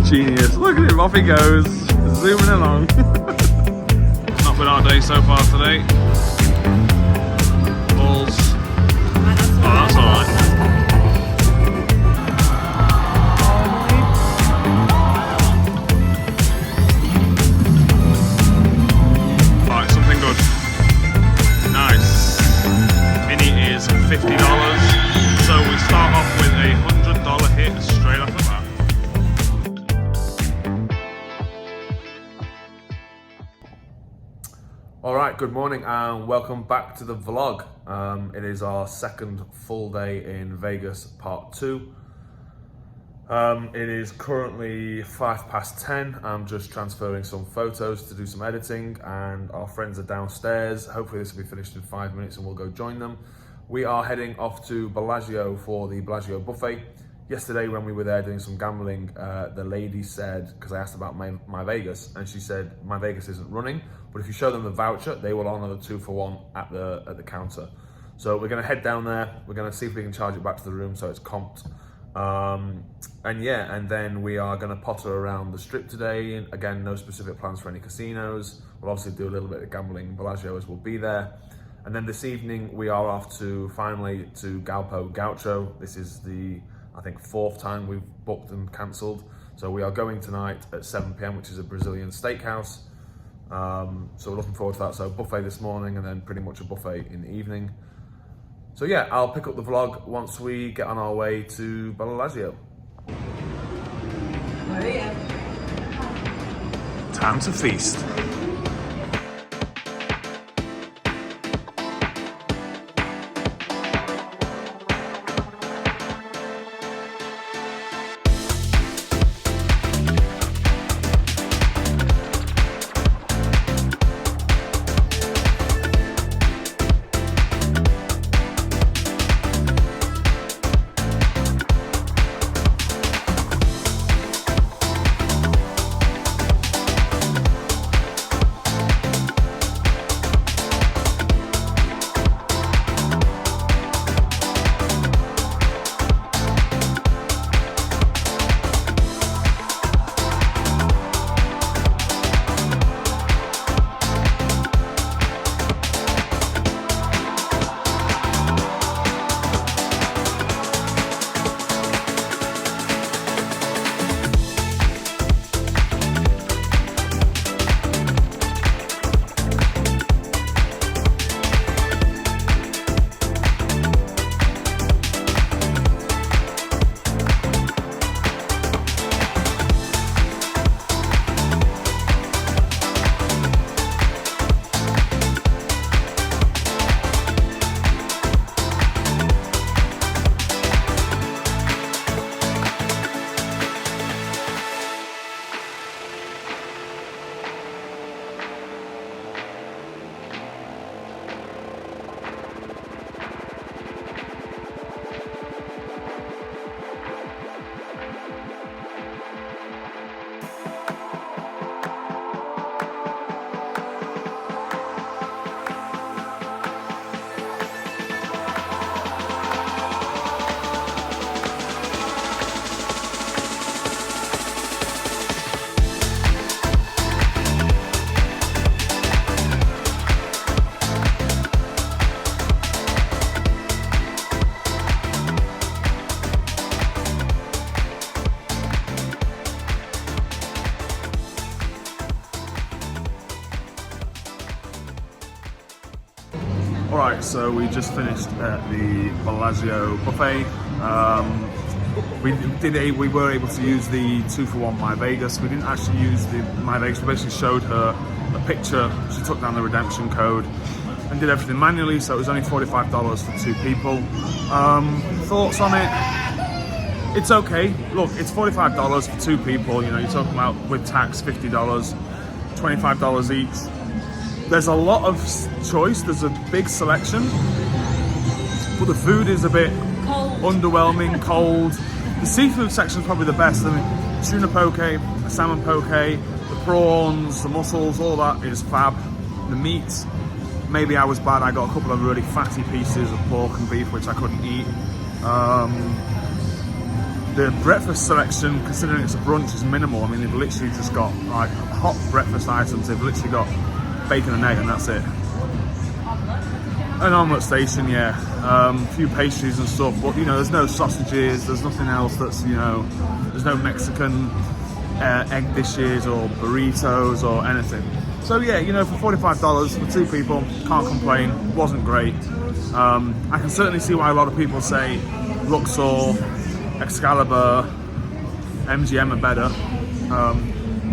Genius. Look at him, off he goes, zooming along. Not been our day so far today. Balls. Oh, that's alright. Alright, something good. Nice. Mini is $50. So we start off with a $100 hit straight off the bat. Alright, good morning and welcome back to the vlog. It is our second full day in Vegas, part 2. It is currently 10:05. I'm just transferring some photos to do some editing and our friends are downstairs. Hopefully this will be finished in 5 minutes and we'll go join them. We are heading off to Bellagio for the Bellagio Buffet. Yesterday when we were there doing some gambling, the lady said, because I asked about MyVegas, and she said MyVegas isn't running, but if you show them the voucher, they will honor the 2-for-1 at the counter. So we're going to head down there. We're going to see if we can charge it back to the room so it's comped. And then we are going to potter around the strip today. And again, no specific plans for any casinos. We'll obviously do a little bit of gambling in Bellagio as we'll be there. And then this evening we are off finally to Galpau Gaucho. This is the, I think, 4th time we've booked and cancelled. So we are going tonight at 7 p.m, which is a Brazilian steakhouse. So we're looking forward to that. So buffet this morning and then pretty much a buffet in the evening. So yeah, I'll pick up the vlog once we get on our way to Bellagio. Time to feast. Alright, so we just finished at the Bellagio Buffet. We were able to use the 2-for-1 MyVegas. We didn't actually use the MyVegas. We basically showed her a picture. She took down the redemption code and did everything manually, so it was only $45 for 2 people. Thoughts on it? It's okay. Look, it's $45 for 2 people. You know, you're talking about with tax $50, $25 each. There's a lot of choice, there's a big selection, but the food is a bit underwhelming, cold. The seafood section is probably the best. I mean, tuna poke, salmon poke, the prawns, the mussels, all that is fab. The meat, maybe I was bad. I got a couple of really fatty pieces of pork and beef, which I couldn't eat. The breakfast selection, considering it's a brunch, is minimal. I mean, they've literally just got like hot breakfast items. They've literally got bacon and egg, and that's it. An omelette station, yeah. A few pastries and stuff, but you know, there's no sausages. There's nothing else that's, you know, there's no Mexican egg dishes or burritos or anything. So yeah, you know, for $45 for 2 people, can't complain. Wasn't great. I can certainly see why a lot of people say Luxor, Excalibur, MGM are better.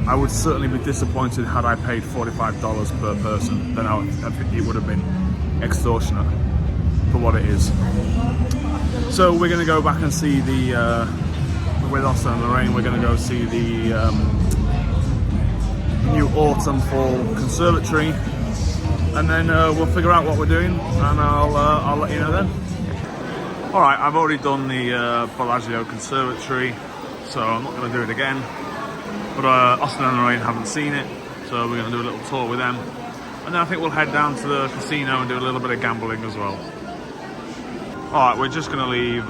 I would certainly be disappointed had I paid $45 per person. Then I think it would have been extortionate for what it is. So we're going to go back and see the with Austin and Lorraine. We're going to go see the new autumn fall conservatory, and then we'll figure out what we're doing, and I'll let you know then. All right, I've already done the Bellagio conservatory, so I'm not going to do it again. But Austin and Lorraine haven't seen it, so we're going to do a little tour with them. And then I think we'll head down to the casino and do a little bit of gambling as well. Alright, we're just going to leave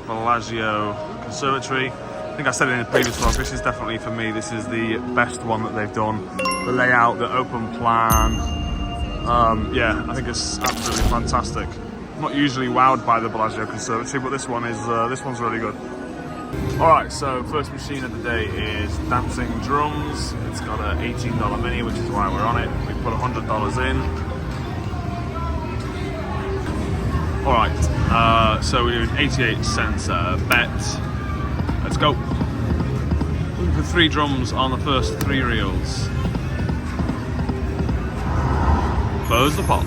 Bellagio Conservatory. I think I said it in the previous vlog, this is definitely, for me, this is the best one that they've done. The layout, the open plan. Yeah, I think it's absolutely fantastic. I'm not usually wowed by the Bellagio Conservatory, but this one's really good. Alright, so first machine of the day is Dancing Drums. It's got an $18 mini, which is why we're on it. We put $100 in. Alright, so we're doing 88 cents bet. Let's go. Looking for 3 drums on the first 3 reels. Close the pot.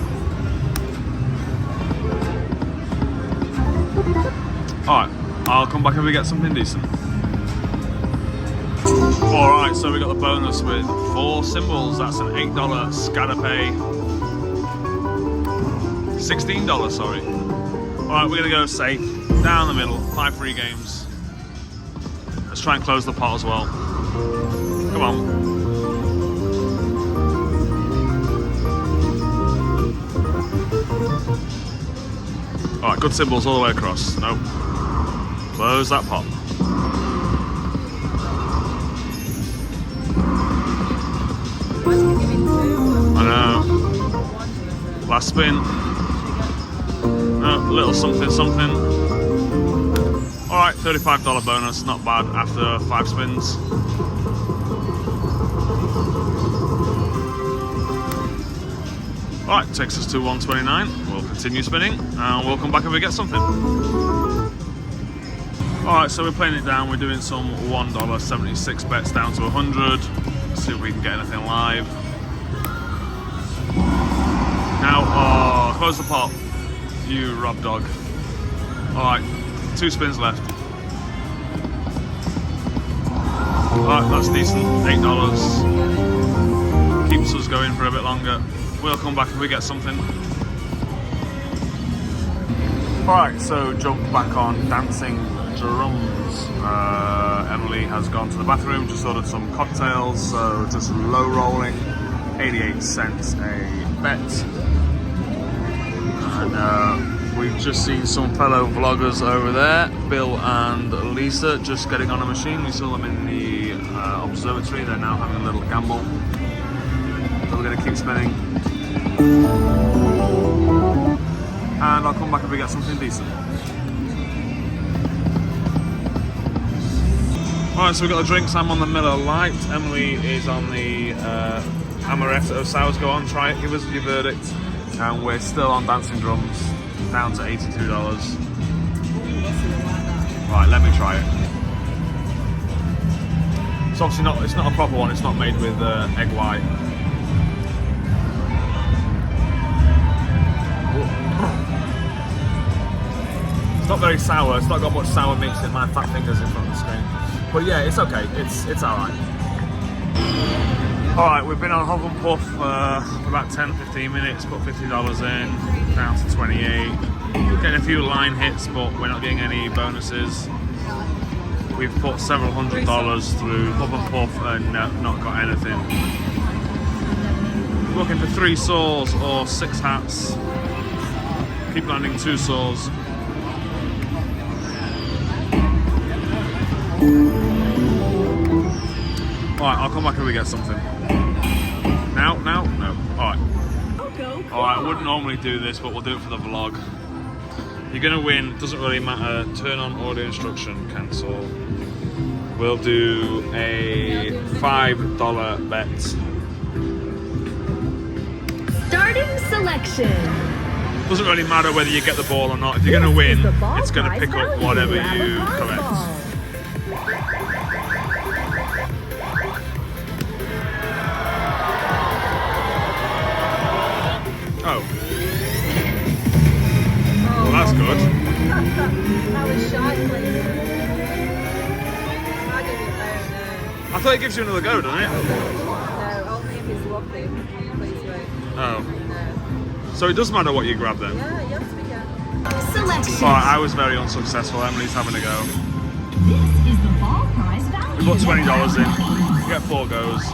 Alright. I'll come back if we get something decent. Alright, so we got the bonus with 4 symbols. That's an $8 scatter pay. $16, sorry. Alright, we're going to go safe. Down the middle, 5 free games. Let's try and close the pot as well. Come on. Alright, good symbols all the way across. Nope. Close that pot. I know. Last spin. No, little something something. Alright, $35 bonus, not bad after 5 spins. Alright, takes us to 129. We'll continue spinning and we'll come back if we get something. Alright, so we're playing it down. We're doing some $1.76 bets down to 100. Let's see if we can get anything live. Now, oh, close the pot. You rob dog. Alright, 2 spins left. Alright, that's decent. $8. Keeps us going for a bit longer. We'll come back if we get something. Alright, so jump back on Dancing Drums. Emily has gone to the bathroom, just ordered some cocktails, so just low rolling, 88 cents a bet. And we've just seen some fellow vloggers over there, Bill and Lisa, just getting on a machine. We saw them in the observatory. They're now having a little gamble. So we're going to keep spinning. And I'll come back if we get something decent. Alright, so we've got the drinks. I'm on the Miller Lite. Emily is on the Amaretto Sours. Go on, try it, give us your verdict. And we're still on Dancing Drums, down to $82. Right, let me try it. It's obviously not, it's not a proper one, it's not made with egg white. It's not very sour, it's not got much sour mix in. My fat fingers in front of the screen. But yeah, it's okay, it's alright. Alright, we've been on Hub and Puff for about 10-15 minutes, put $50 in, down to 28. Getting a few line hits, but we're not getting any bonuses. We've put several $100s through Hub and Puff and not got anything. Looking for 3 saws or 6 hats. Keep landing 2 saws. Alright, I'll come back if we get something. Now? No. Alright. Alright, I wouldn't normally do this, but we'll do it for the vlog. You're gonna win, doesn't really matter. Turn on audio instruction, cancel. We'll do a $5 bet. Starting selection. Doesn't really matter whether you get the ball or not. If you're gonna win, it's gonna pick up whatever you correct. Oh. Well, that's good. That was shy, please. I thought it gives you another go, doesn't it? No, only if it's wobbly. Please wait. Oh. No. So it does matter what you grab then? Yeah, yes we can. Selection. Alright, I was very unsuccessful. Emily's having a go. This is the ball prize value. We put $20 in. You get 4 goes.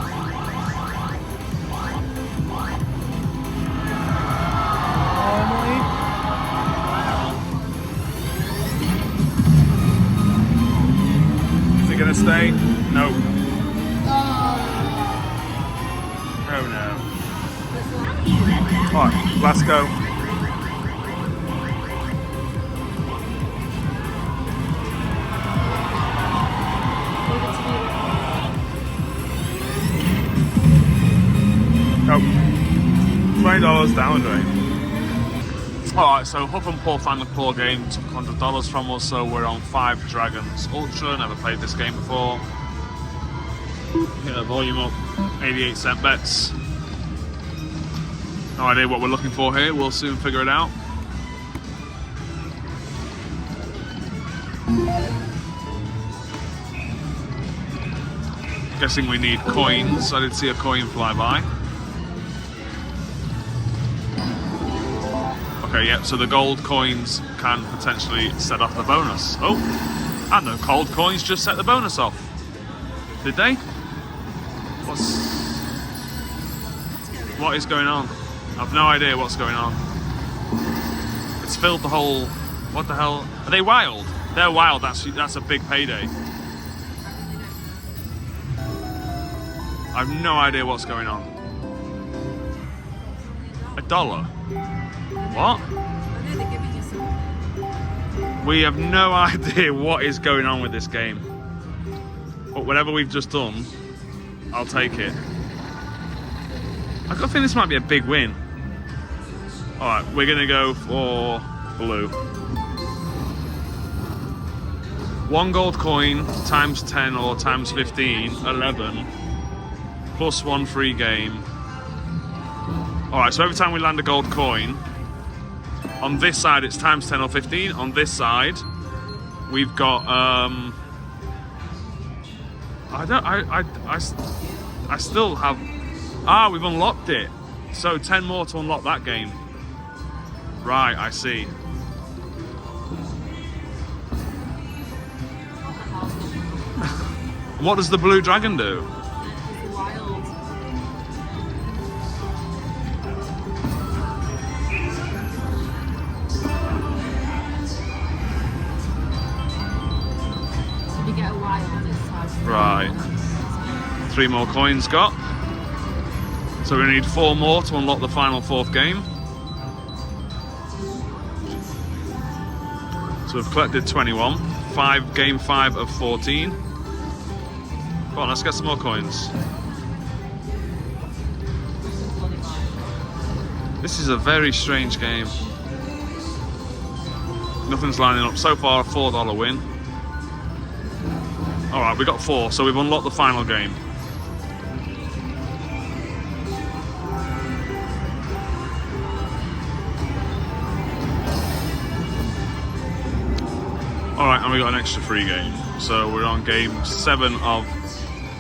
Is it gonna stay? No. Oh no. Alright, let's go. Nope. $20 down drain. Alright, so Huff and Paul Final Claw game took $100 from us, so we're on 5 Dragons Ultra. Never played this game before. Get the volume up, 88-cent bets. No idea what we're looking for here, we'll soon figure it out. Guessing we need coins. I did see a coin fly by. Okay, yeah, so the gold coins can potentially set off the bonus. Oh, and the gold coins just set the bonus off. Did they? What is going on? I've no idea what's going on. It's filled the whole... What the hell? Are they wild? They're wild, that's a big payday. I have no idea what's going on. $1? What? We have no idea what is going on with this game. But whatever we've just done, I'll take it. I got a feeling this might be a big win. Alright, we're gonna go for blue. 1 gold coin times 10 or times 15, 11. Plus 1 free game. Alright, so every time we land a gold coin, on this side it's times 10 or 15. On this side, we've got I still have... Ah, we've unlocked it. So 10 more to unlock that game. Right, I see. What does the blue dragon do? Wild. If you get a wild, it's hard. Right. 3 more coins got. So we need 4 more to unlock the final 4th game. So we've collected 21. Game 5 of 14. Come on, let's get some more coins. This is a very strange game. Nothing's lining up. So far, a $4 win. Alright, we got 4, so we've unlocked the final game. Alright, and we got an extra free game. So we're on game 7 of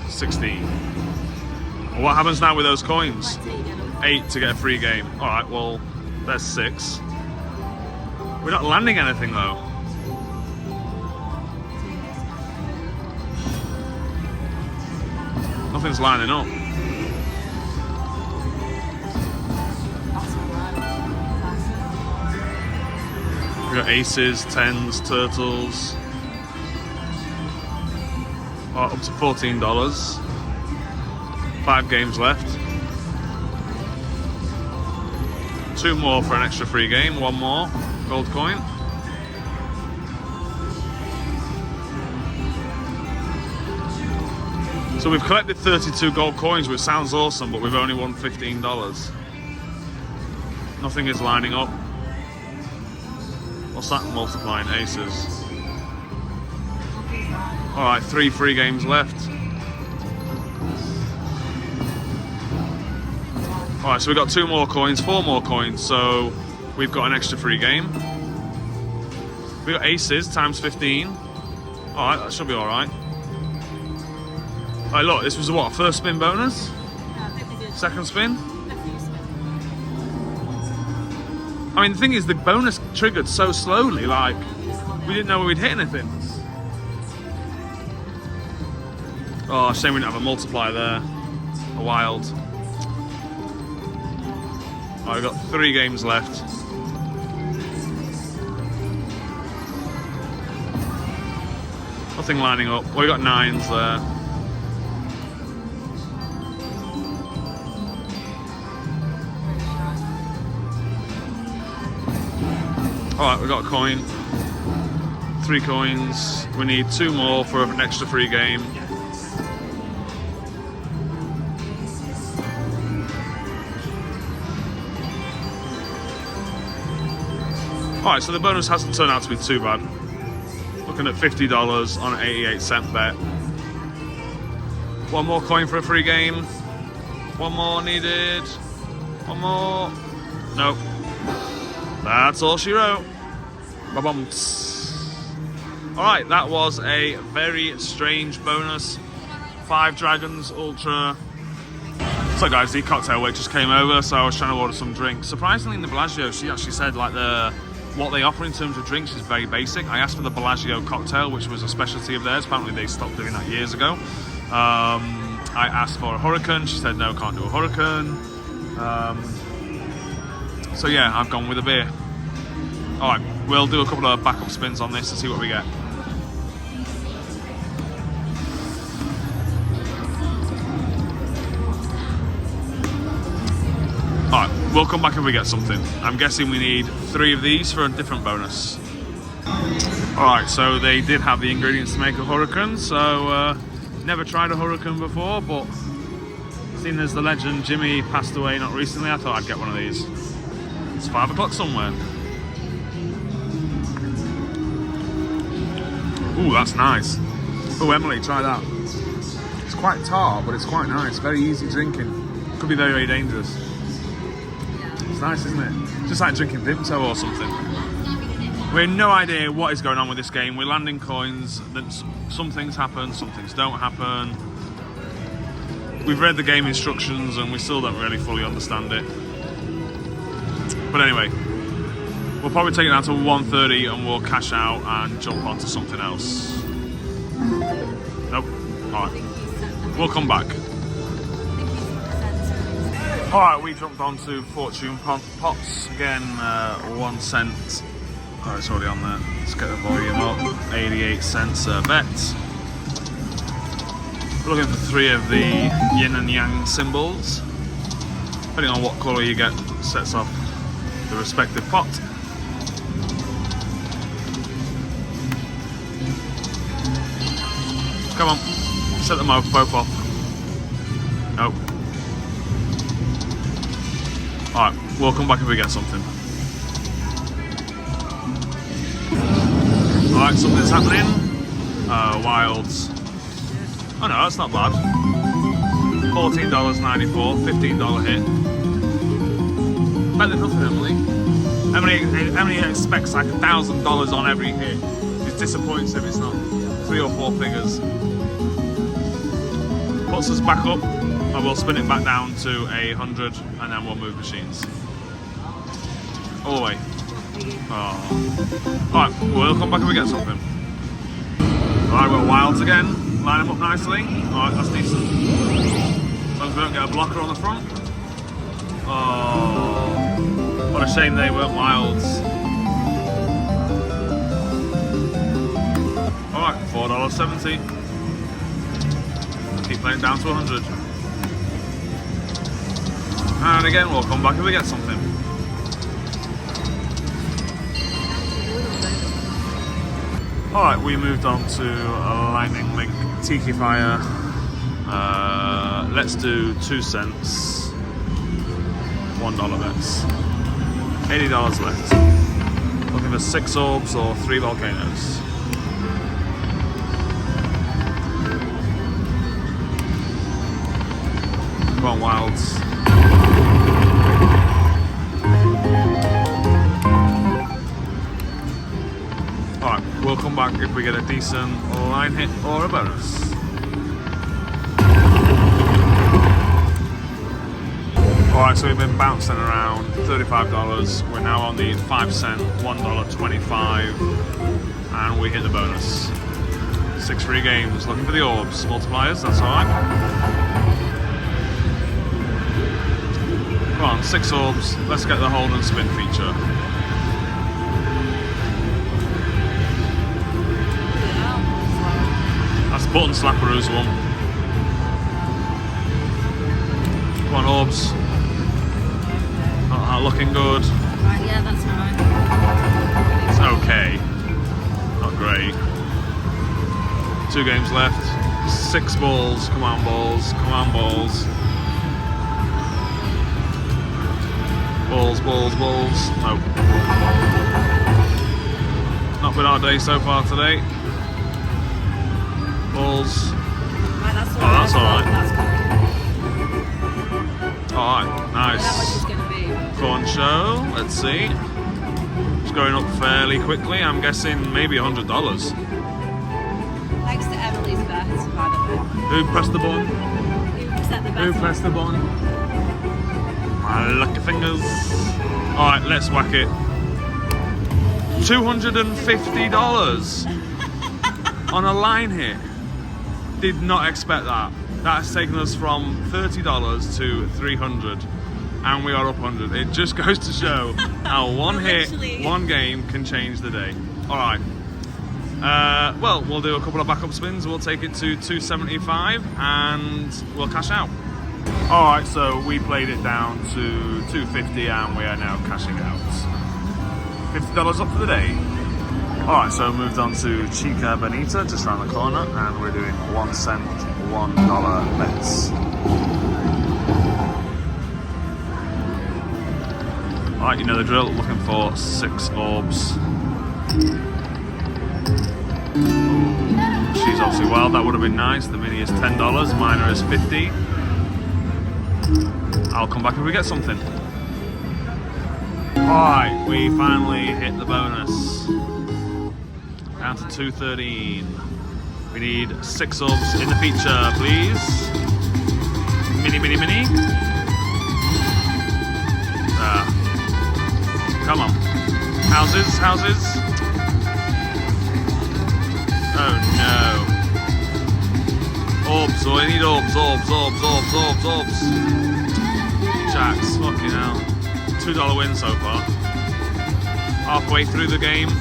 16. Well, what happens now with those coins? 8 to get a free game. Alright, well, there's 6. We're not landing anything though. Nothing's lining up. We got aces, 10s, turtles. Oh, up to $14. 5 games left. 2 more for an extra free game. 1 more gold coin. So we've collected 32 gold coins, which sounds awesome, but we've only won $15. Nothing is lining up. What's that multiplying? Aces. Alright, 3 free games left. Alright, so we've got 2 more coins, 4 more coins, so we've got an extra free game. We've got aces times 15. Alright, that should be alright. Alright, look, this was a what? First spin bonus? Second spin? I mean, the thing is, the bonus triggered so slowly, like, we didn't know we'd hit anything. Oh, shame we didn't have a multiplier there. A wild. Oh, we've got 3 games left. Nothing lining up. Well, we got 9s there. Alright, we got a coin. 3 coins. We need 2 more for an extra free game. Alright, so the bonus hasn't turned out to be too bad. Looking at $50 on an 88-cent bet. 1 more coin for a free game. 1 more needed. 1 more. Nope. That's all she wrote. Ba-bumps. Alright, that was a very strange bonus. 5 dragons, ultra. So guys, the cocktail waitress came over, so I was trying to order some drinks. Surprisingly, in the Bellagio, she actually said like what they offer in terms of drinks is very basic. I asked for the Bellagio cocktail, which was a specialty of theirs. Apparently they stopped doing that years ago. I asked for a hurricane. She said no, can't do a hurricane. So yeah, I've gone with a beer. Alright, we'll do a couple of backup spins on this and see what we get. Alright, we'll come back if we get something. I'm guessing we need 3 of these for a different bonus. Alright, so they did have the ingredients to make a hurricane, so never tried a hurricane before, but seeing as the legend Jimmy passed away not recently, I thought I'd get one of these. It's 5 o'clock somewhere. Ooh, that's nice. Oh, Emily, try that. It's quite tart, but it's quite nice. Very easy drinking. Could be very, very dangerous. It's nice, isn't it? Just like drinking Vimto or something. We have no idea what is going on with this game. We're landing coins. Some things happen, some things don't happen. We've read the game instructions and we still don't really fully understand it. But anyway, we'll probably take it down to 1:30 and we'll cash out and jump onto something else. Nope. Alright. We'll come back. Alright, we jumped onto Fortune Pots. Again, 1 cent. Oh, it's already on there. Let's get the volume up. 88 cents a bet. We're looking for 3 of the yin and yang symbols. Depending on what colour you get, sets off the respective pot. Come on, set them both off. Nope. Alright, we'll come back if we get something. Alright, something's happening. Wilds. Oh no, that's not bad. $14.94, $15 hit. Better than nothing, Emily. Emily expects like $1,000 on every hit. She's disappointed if it's not 3 or 4 figures. Puts us back up, and we'll spin it back down to 100, and then we'll move machines. All the way. Oh. Alright, we'll come back if we get something. Alright, we're wilds again. Line them up nicely. Alright, that's decent. As long as we don't get a blocker on the front. Oh, what a shame they weren't wilds. Alright, $4.70. Keep playing down to 100. And again, we'll come back if we get something. Alright, we moved on to a Lightning Link Tiki Fire. Let's do 2 cents, $1 bets. $80 left. Looking for 6 orbs or 3 volcanoes. Come on, Wilds. Alright, we'll come back if we get a decent line hit or a bonus. Alright, so we've been bouncing around $35. We're now on the 5 cent, $1.25, and we hit the bonus. 6 free games, looking for the orbs. Multipliers, that's alright. Come on, 6 orbs. Let's get the hold and spin feature. That's button slapperoo's one. Come on, orbs. Not looking good. Right, yeah, that's fine. It's okay. Not great. 2 games left. 6 balls. Come on, balls. Come on, balls. Balls, balls, balls. Nope. Not been our day so far today. Balls. Right, that's Oh, that's alright. That's good. Alright, How much nice. is going to be? Corn show. Let's see. It's going up fairly quickly. I'm guessing maybe $100. Thanks to Emily's bet, by the way. Who pressed the button? Who set the bet? Who pressed the button? My lucky fingers. Alright, let's whack it. $250 on a line hit. Did not expect that. That's taken us from $30 to $300, and we are up 100. It just goes to show how one hit, one game can change the day. Alright. Well, we'll do a couple of backup spins. We'll take it to 275 and we'll cash out. Alright, so we played it down to 250 and we are now cashing out. $50 up for the day. Alright, so moved on to Chica Bonita, just around the corner, and we're doing 1 cent, $1 bets. Alright, you know the drill, looking for 6 orbs. She's obviously wild, that would have been nice. The mini is $10, minor is $50. I'll come back if we get something. Alright, we finally hit the bonus. Down to 213. We need 6 orbs in the feature, please. Mini, mini, mini. Come on. Houses, houses. Oh no. Orbs, oh, I need orbs, orbs, orbs, orbs, orbs, orbs. Jacks, fucking hell. $2 win so far. Halfway through the game.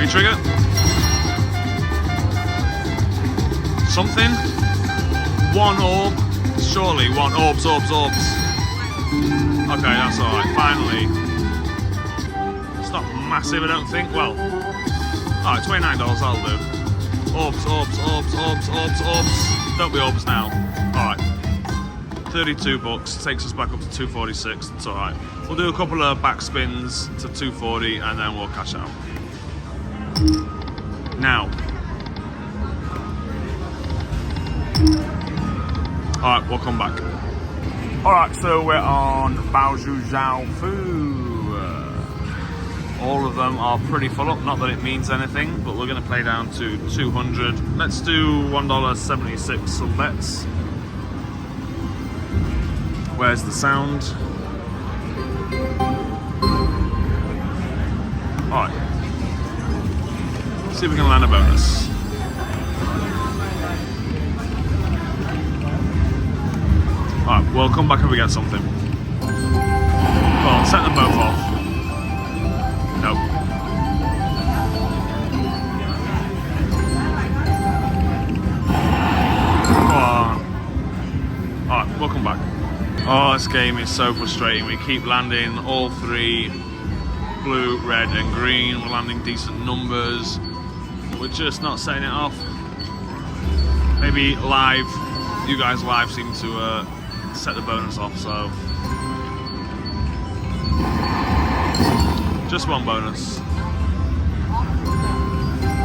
Trigger. Something. 1 orb. Surely 1 orbs, orbs, orbs. Okay, that's alright. Finally. It's not massive, I don't think. Well, alright, $29, that'll do. Orbs, orbs, orbs, orbs, orbs, orbs. Don't be orbs now. Alright. $32 takes us back up to 246. It's alright. We'll do a couple of back spins to 240 and then we'll cash out. Now. Alright, we'll come back. Alright, so we're on Bellagio Buffet. All of them are pretty full up, not that it means anything, but we're going to play down to 200. Let's do $1.76 some bets. Where's the sound? Alright. See if we can land a bonus. Alright, we'll come back if we get something. Well, set them both off. Nope. game is so frustrating. We keep landing all three, blue, red and green. We're landing decent numbers. We're just not setting it off. Maybe live, you guys live seem to set the bonus off, so. Just one bonus.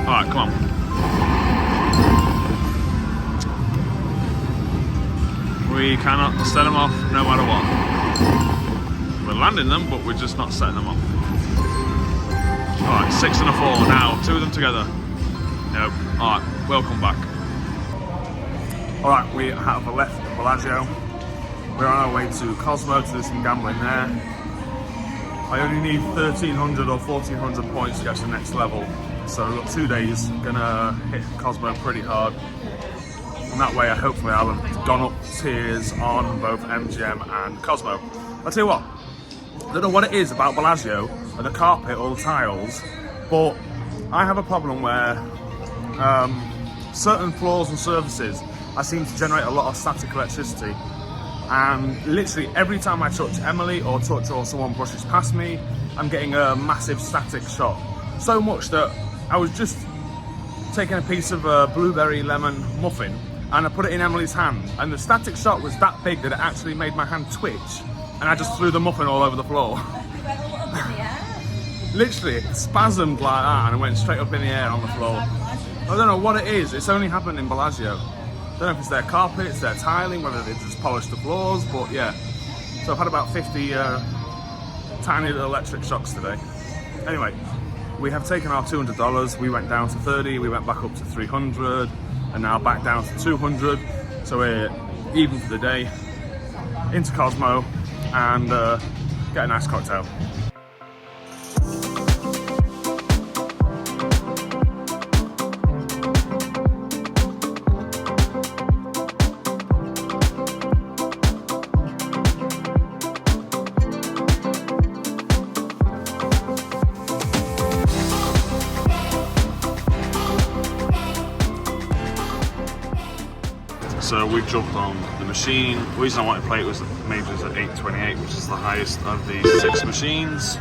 Alright, come on. We cannot set them off no matter what. We're landing them, but we're just not setting them off. Alright, 6 and a 4 now. 2 of them together. Nope. Alright, welcome back. Alright, we have left Bellagio. We're on our way to Cosmo to do some gambling there. I only need 1,300 or 1,400 points to get to the next level. So we've got 2 days, gonna hit Cosmo pretty hard. And that way, hopefully I'll have gone up tiers on both MGM and Cosmo. I'll tell you what, I don't know what it is about Bellagio, or the carpet or the tiles, but I have a problem where certain floors and surfaces, I seem to generate a lot of static electricity. And literally every time I touch Emily or touch or someone brushes past me, I'm getting a massive static shock. So much that I was just taking a piece of a blueberry lemon muffin and I put it in Emily's hand, and the static shock was that big that it actually made my hand twitch, and I just threw the muffin all over the floor. Literally, it spasmed like that and it went straight up in the air on the floor. I don't know what it is, it's only happened in Bellagio. I don't know if it's their carpets, their tiling, whether they just polished the floors, but yeah. So I've had about 50 tiny little electric shocks today. Anyway, we have taken our $200, we went down to 30, we went back up to 300, and now back down to 200. So we're even for the day, into Cosmo, and get a nice cocktail. So we've jumped on the machine. The reason I wanted to play it was that Major's at 828, which is the highest of the 6 machines.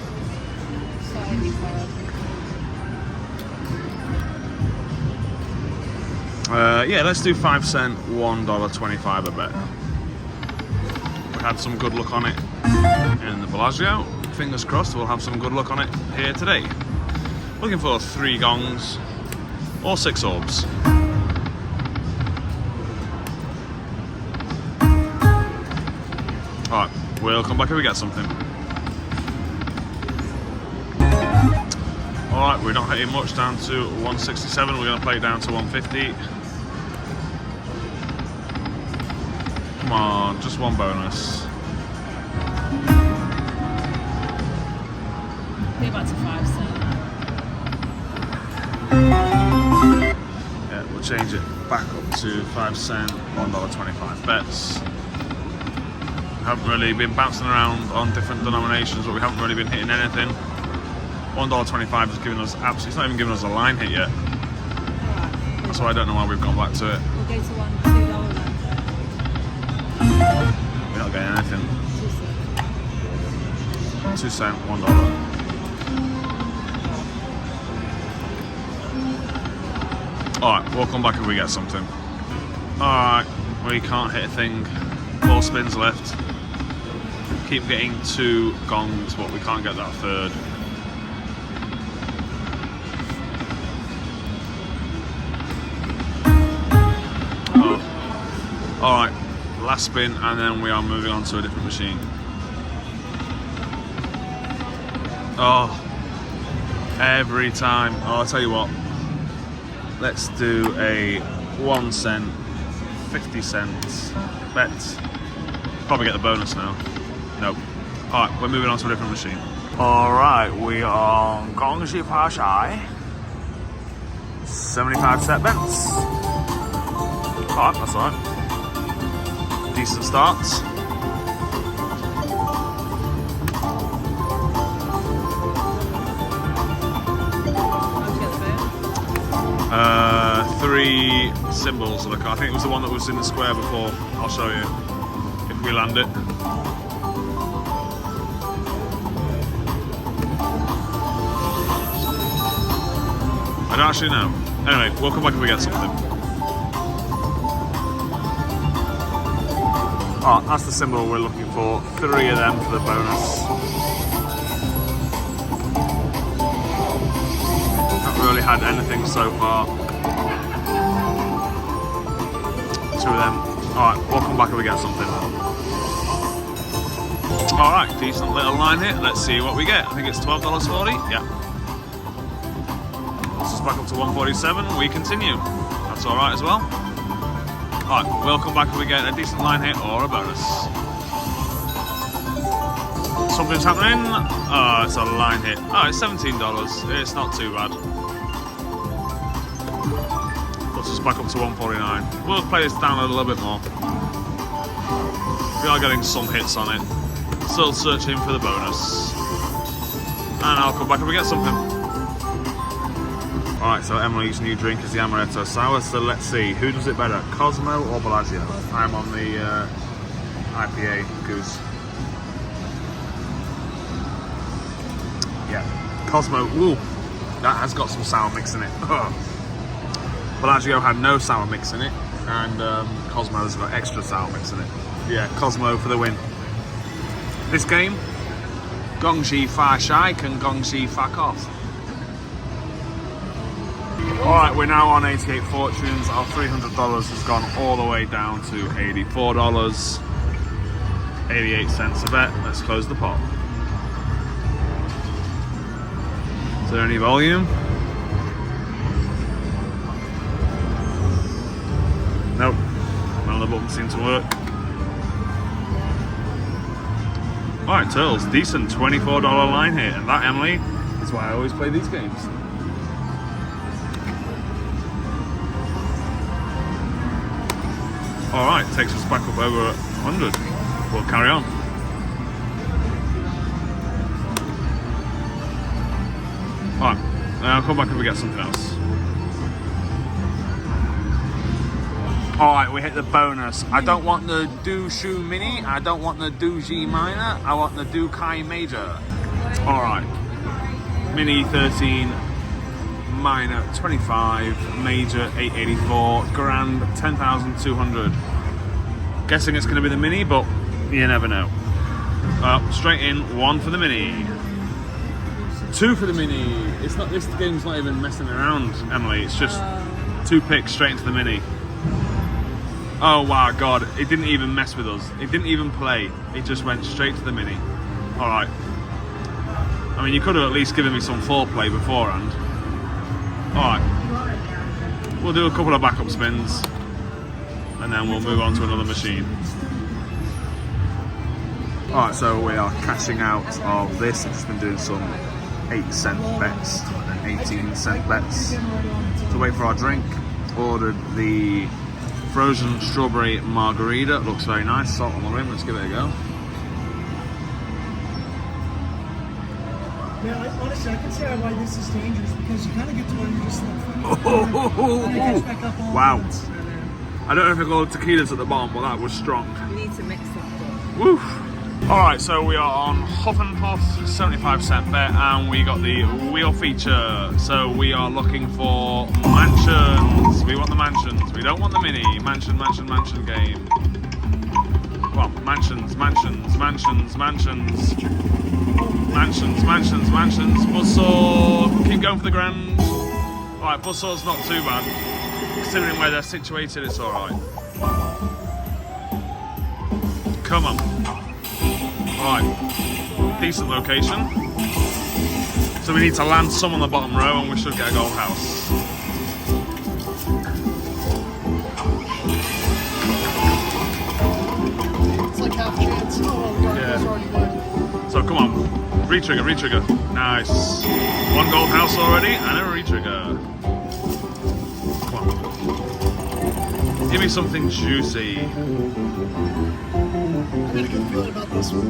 Yeah, let's do 5 cent, $1.25 a bet. We had some good luck on it in the Bellagio. Fingers crossed we'll have some good luck on it here today. Looking for 3 gongs or 6 orbs. Alright, we'll come back if we get something. Alright, we're not hitting much, down to 167. We're going to play it down to 150. Come on, just one bonus. Go back to 5 cent. Yeah, we'll change it back up to 5 cent, $1.25 bets. Haven't really been bouncing around on different denominations, but we haven't really been hitting anything. $1.25 has given us absolutely, it's not even given us a line hit yet. Right, so I don't know why we've gone back to it. We'll go to $2 then. We're not getting anything. 2 cent, $1. Alright, we'll come back if we get something. Alright, we can't hit a thing. 4 spins left. Keep getting 2 gongs, but we can't get that 3rd. Oh. Alright, last spin, and then we are moving on to a different machine. Oh, every time. Oh, I'll tell you what. Let's do a 1 cent, 50 cents bet. Probably get the bonus now. Nope. Alright, we're moving on to a different machine. Alright, we are on Gong Ji Pa Shai. 75 set bets. Alright, that's alright. Decent starts. How'd you get the bet? 3 symbols of the card. I think it was the one that was in the square before. I'll show you if we land it. I don't actually know. Anyway, we'll come back if we get something. Oh, that's the symbol we're looking for. 3 of them for the bonus. Not really had anything so far. 2 of them. Alright, we'll come back if we get something. Alright, decent little line here. Let's see what we get. I think it's $12.40. Yeah. This is back up to $147. We continue. That's alright as well. Alright, we'll come back if we get a decent line hit or a bonus. Something's happening. Oh, it's a line hit. Oh, it's $17. It's not too bad. Puts us back up to $149. We'll play this down a little bit more. We are getting some hits on it. Still searching for the bonus. And I'll come back if we get something. Alright, so Emily's new drink is the Amaretto Sour, so let's see, who does it better, Cosmo or Bellagio? I'm on the IPA goose. Yeah, Cosmo, ooh, that has got some sour mix in it. Bellagio had no sour mix in it, and Cosmo's got extra sour mix in it. Yeah, Cosmo for the win. This game, Gongxi Fa Shai can Gongxi Fuck off. Alright, we're now on 88 fortunes. Our $300 has gone all the way down to $84. 88 cents a bet. Let's close the pot. Is there any volume? Nope. None of the buttons seem to work. Alright, Turtles, decent $24 line here. And that, Emily, is why I always play these games. Alright, takes us back up over 100. We'll carry on. Alright, I'll come back if we get something else. Alright, we hit the bonus. I don't want the Do Shu Mini, I don't want the Do Ji Minor, I want the Do Kai Major. Alright, Mini 13, Minor 25, Major 884, Grand 10,200. Guessing it's going to be the Mini, but you never know. Straight in, 1 for the Mini. 2 for the Mini. It's not. This game's not even messing around, Emily. It's just 2 picks straight into the Mini. Oh wow, God! It didn't even mess with us. It didn't even play. It just went straight to the Mini. All right. I mean, you could have at least given me some foreplay beforehand. All right. We'll do a couple of backup spins, and then we'll move on to another machine. All right, so we are cashing out of this. I've just been doing some 8-cent bets and 18-cent bets to wait for our drink. Ordered the frozen strawberry margarita. It looks very nice. Salt on the rim. Let's give it a go. Yeah, honestly, I can see why this is dangerous, because you kind of get to where you just like, wow. I don't know if I got tequilas at the bottom, but that was strong. You need to mix them up. Woo! Alright, so we are on Huff and Puff, 75-cent bet, and we got the wheel feature. So we are looking for mansions. We want the mansions. We don't want the mini. Mansion game. Well, mansions. Buzzsaw. Keep going for the grand. Alright, Buzzsaw's not too bad. Considering where they're situated, it's alright. Come on. Alright. Decent location. So we need to land some on the bottom row and we should get a gold house. it's like half chance. Oh, God, Yeah. it's already good. So come on. Retrigger. Nice. 1 gold house already and a retrigger. Come on. Give me something juicy. I got a good feeling about this one.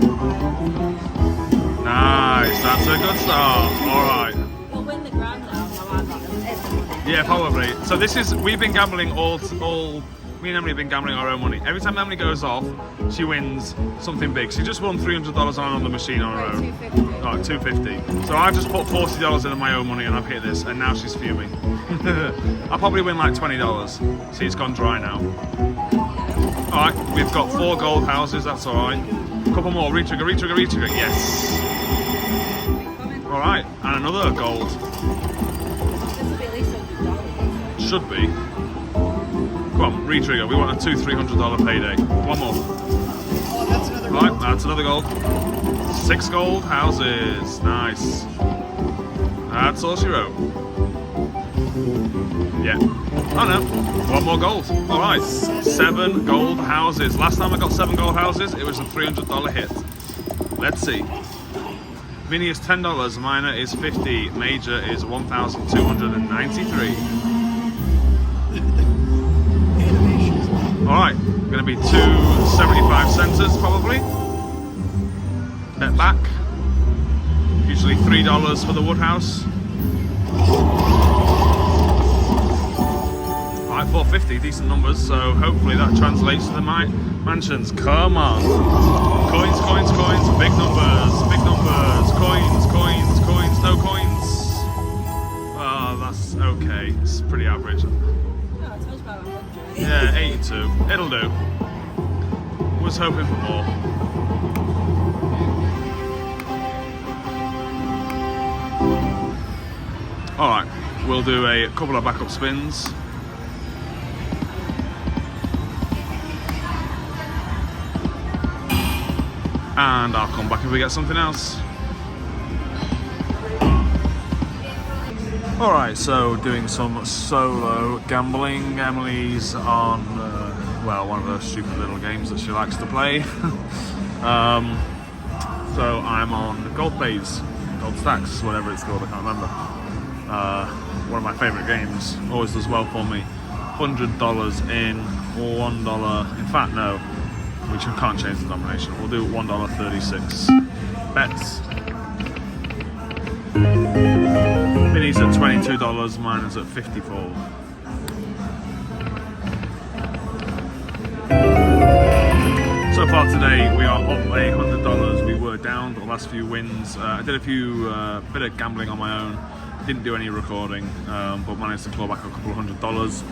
Nice. That's a good start. Alright. We'll win the grand now. No, I got them. Yeah, probably. So we've been gambling all, me and Emily have been gambling our own money. Every time Emily goes off, she wins something big. She just won $300 on another machine on her own. $250. Alright, 250. So I just put $40 in my own money and I've hit this, and now she's fuming. I'll probably win like $20. See, it's gone dry now. Alright, we've got 4 gold houses, that's alright. Couple more, retrigger, retrigger, retrigger, yes! Alright, and another gold. This will be at least $100. Should be. Come on, retrigger, we want a $200-300 payday. One more. Oh, that's another Right, gold. that's another gold. 6 gold houses, nice. That's all she wrote. Yeah. Oh no, one more gold. All right, 7 gold houses. Last time I got 7 gold houses, it was a $300 hit. Let's see. Mini is $10, minor is $50, major is $1,293. All right, gonna be 2 75 centers probably. Bet back. Usually $3 for the Woodhouse. Alright, 450, decent numbers, so hopefully that translates to the mansions. Come on. Coins, coins, coins, big numbers, coins, coins, coins, no coins. Oh, that's okay. It's pretty average. No, it's much about 100. Yeah, 82. It'll do. Was hoping for more. Alright, we'll do a couple of backup spins. And I'll come back if we get something else. Alright, so doing some solo gambling. Emily's on, well, one of those stupid little games that she likes to play. So I'm on Gold Pays, Gold Stacks, whatever it's called, I can't remember. One of my favourite games, always does well for me. $100 in, $1, in fact no, we can't change the denomination, we'll do $1.36. Bets. Minis at $22, mine is at $54. So far today we are up $100. We were down the last few wins. I did a few bit of gambling on my own. Didn't do any recording, but managed to claw back a couple of $100.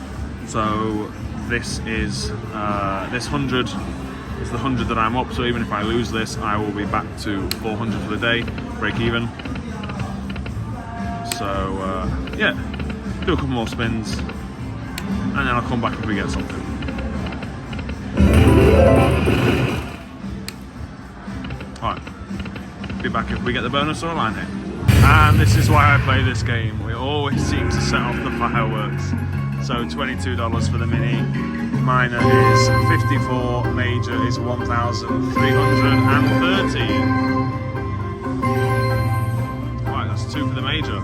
So this is this 100 is the 100 that I'm up. So even if I lose this, I will be back to 400 for the day, break even. So yeah, do a couple more spins, and then I'll come back if we get something. Alright, be back if we get the bonus or a line hit. And this is why I play this game. We always seem to set off the fireworks. So $22 for the mini, minor is $54, major is $1,330. Right, that's 2 for the major.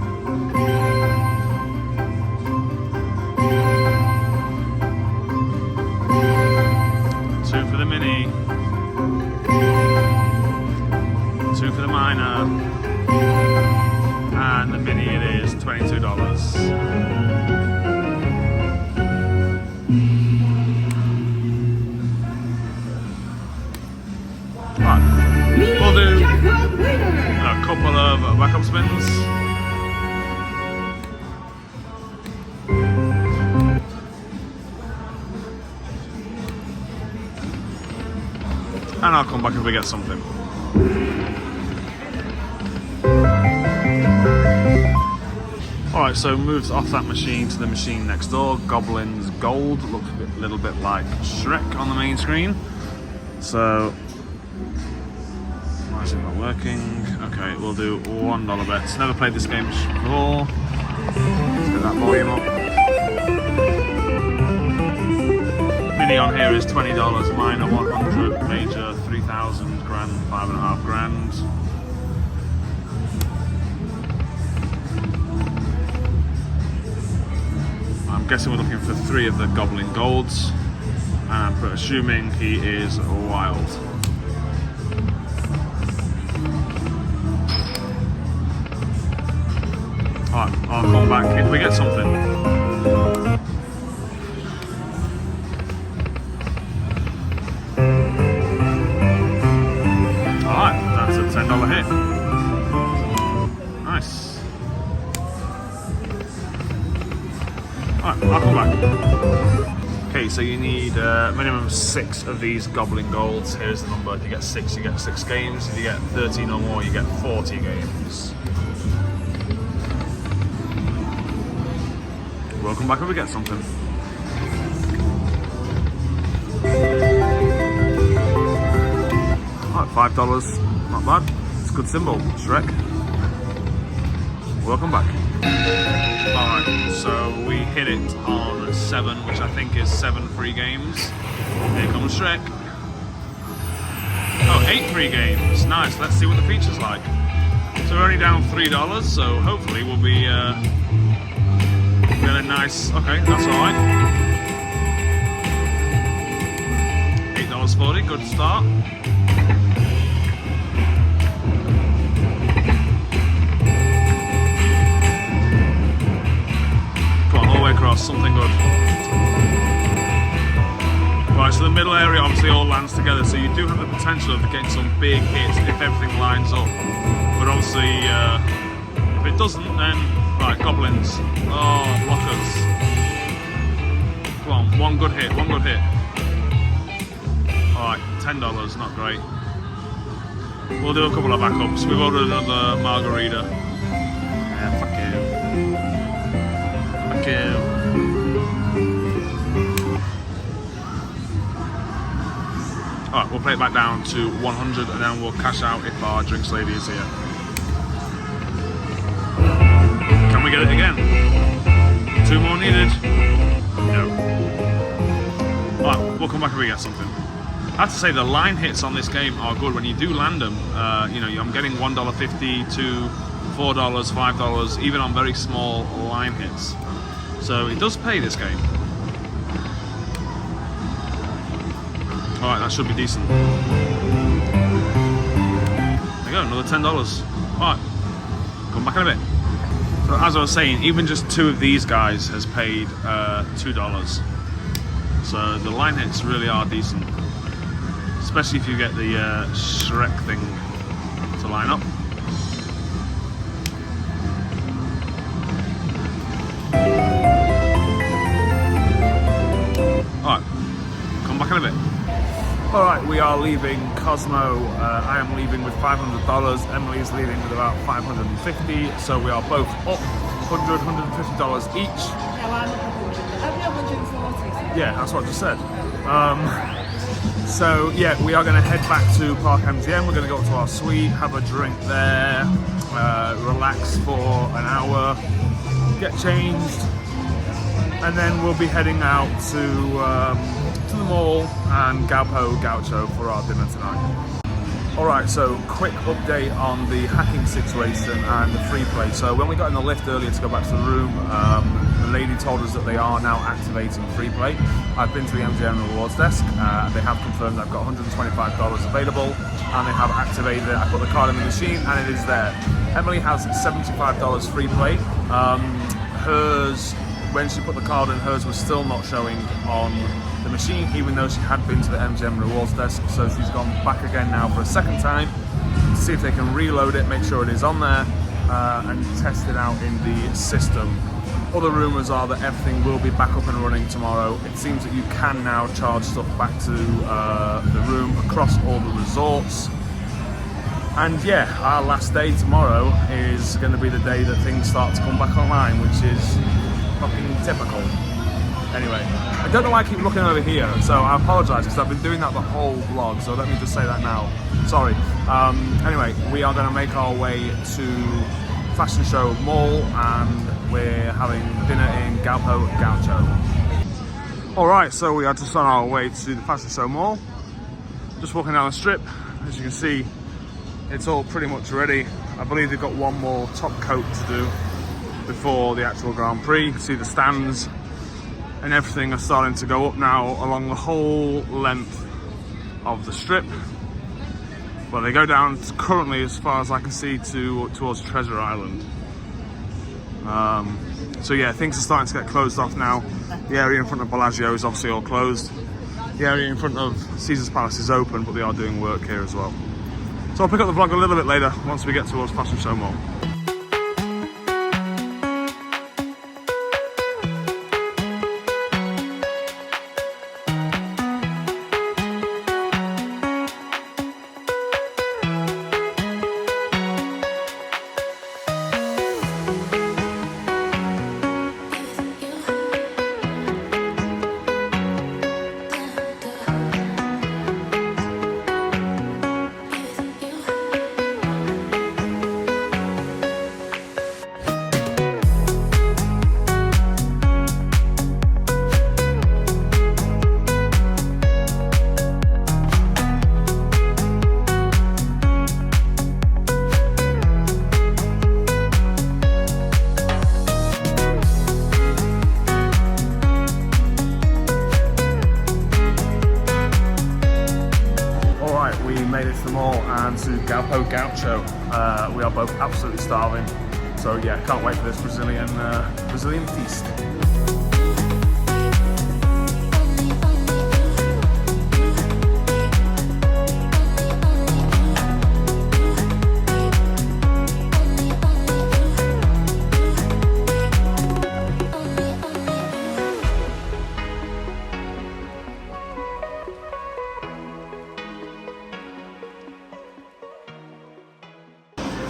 For the mini, 2 for the minor, and the mini it is $22. Right, we'll do a couple of backup spins. And I'll come back if we get something. Alright, so moves off that machine to the machine next door. Goblin's Gold, looks a little bit like Shrek on the main screen. So, why is it not working? Okay, we'll do $1 bets. Never played this game before. Let's get that volume up. Mini on here is $20, minor 100, major 3,000, grand 5.5 grand. I'm guessing we're looking for 3 of the Goblin Golds, and I'm assuming he is wild. Alright, I'll come back if we get something. $10 hit. Alright, I'll come back. Okay, so you need minimum 6 of these gobbling golds. Here's the number. If you get 6, you get 6 games. If you get 13 or more, you get 40 games. Welcome back if we get something. Alright, $5. Not bad. It's a good symbol. Shrek. Welcome back. Alright, so we hit it on 7, which I think is 7 free games. Here comes Shrek. Oh, 8 free games. Nice. Let's see what the feature's like. So we're only down $3, so hopefully we'll be get a nice. Okay, that's alright. $8.40, good start. Across something good. Right, so the middle area obviously all lands together, so you do have the potential of getting some big hits if everything lines up. But obviously, if it doesn't, then right, goblins. Oh, blockers. Come on, one good hit, one good hit. All right, $10, not great. We'll do a couple of backups. We've ordered another margarita. Yeah, fuck you. Alright, we'll play it back down to 100 and then we'll cash out if our drinks lady is here. Can we get it again? 2 more needed? No. Alright, we'll come back if we get something. I have to say the line hits on this game are good. When you do land them, you know, I'm getting $1.50 to $4, $5, even on very small line hits. So it does pay this game. Alright, that should be decent. There you go, another $10. Alright, come back in a bit. So as I was saying, even just 2 of these guys has paid $2. So the line hits really are decent. Especially if you get the Shrek thing to line up. Alright, come back in a bit. Alright, we are leaving Cosmo. I am leaving with $500. Emily is leaving with about $550. So we are both up $100, $150 each. No, I'm up 100. I'm not 140. Yeah, that's what I just said. So yeah, we are going to head back to Park MGM. We're going to go up to our suite, have a drink there, relax for an hour, get changed, and then we'll be heading out to the mall and Galpau Gaucho for our dinner tonight. Alright, so quick update on the hacking situation and the free play. So when we got in the lift earlier to go back to the room, the lady told us that they are now activating free play. I've been to the MGM rewards desk. They have confirmed I've got $125 available and they have activated it. I put the card in the machine and it is there. Emily has $75 free play. Hers, when she put the card in, hers was still not showing on the machine, even though she had been to the MGM rewards desk. So she's gone back again now for a second time to see if they can reload it, make sure it is on there, and test it out in the system. Other rumours are that everything will be back up and running tomorrow. It seems that you can now charge stuff back to the room across all the resorts. And yeah, our last day tomorrow is going to be the day that things start to come back online, which is fucking typical. Anyway, I don't know why I keep looking over here, so I apologise because I've been doing that the whole vlog, so let me just say that now. Sorry. Anyway, we are going to make our way to Fashion Show Mall and we're having dinner in Galpau Gaucho. Alright, so we are just on our way to the Fashion Show Mall. Just walking down the strip. As you can see, it's all pretty much ready. I believe they've got one more top coat to do before the actual Grand Prix. You can see the stands and everything are starting to go up now along the whole length of the strip. Well, they go down currently, as far as I can see, towards Treasure Island. So yeah, things are starting to get closed off now. The area in front of Bellagio is obviously all closed. The area in front of Caesar's Palace is open, but they are doing work here as well. So I'll pick up the vlog a little bit later once we get towards Fashion Show Mall. And to Galpau Gaucho. We are both absolutely starving, so yeah, can't wait for this Brazilian feast.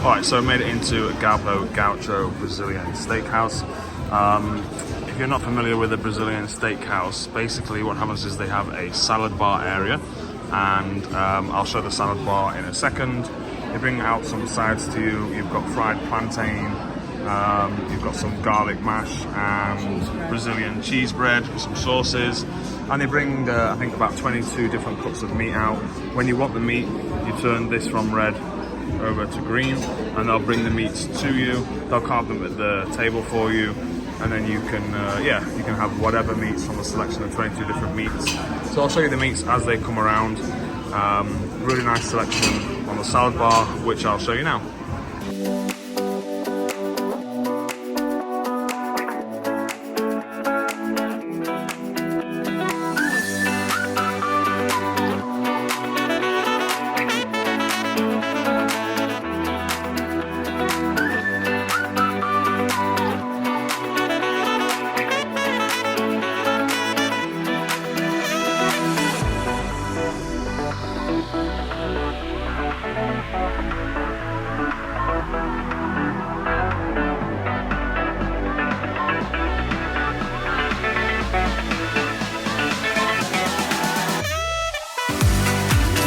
Alright, so I made it into Galpau Gaucho Brazilian Steakhouse. If you're not familiar with the Brazilian Steakhouse, basically what happens is they have a salad bar area, and I'll show the salad bar in a second. They bring out some sides to you. You've got fried plantain, you've got some garlic mash and Brazilian cheese bread with some sauces, and they bring I think about 22 different cuts of meat out. When you want the meat, you turn this from red over to green, and they'll bring the meats to you. They'll carve them at the table for you, and then you can you can have whatever meats from a selection of 22 different meats. So I'll show you the meats as they come around. Really nice selection on the salad bar, which I'll show you now.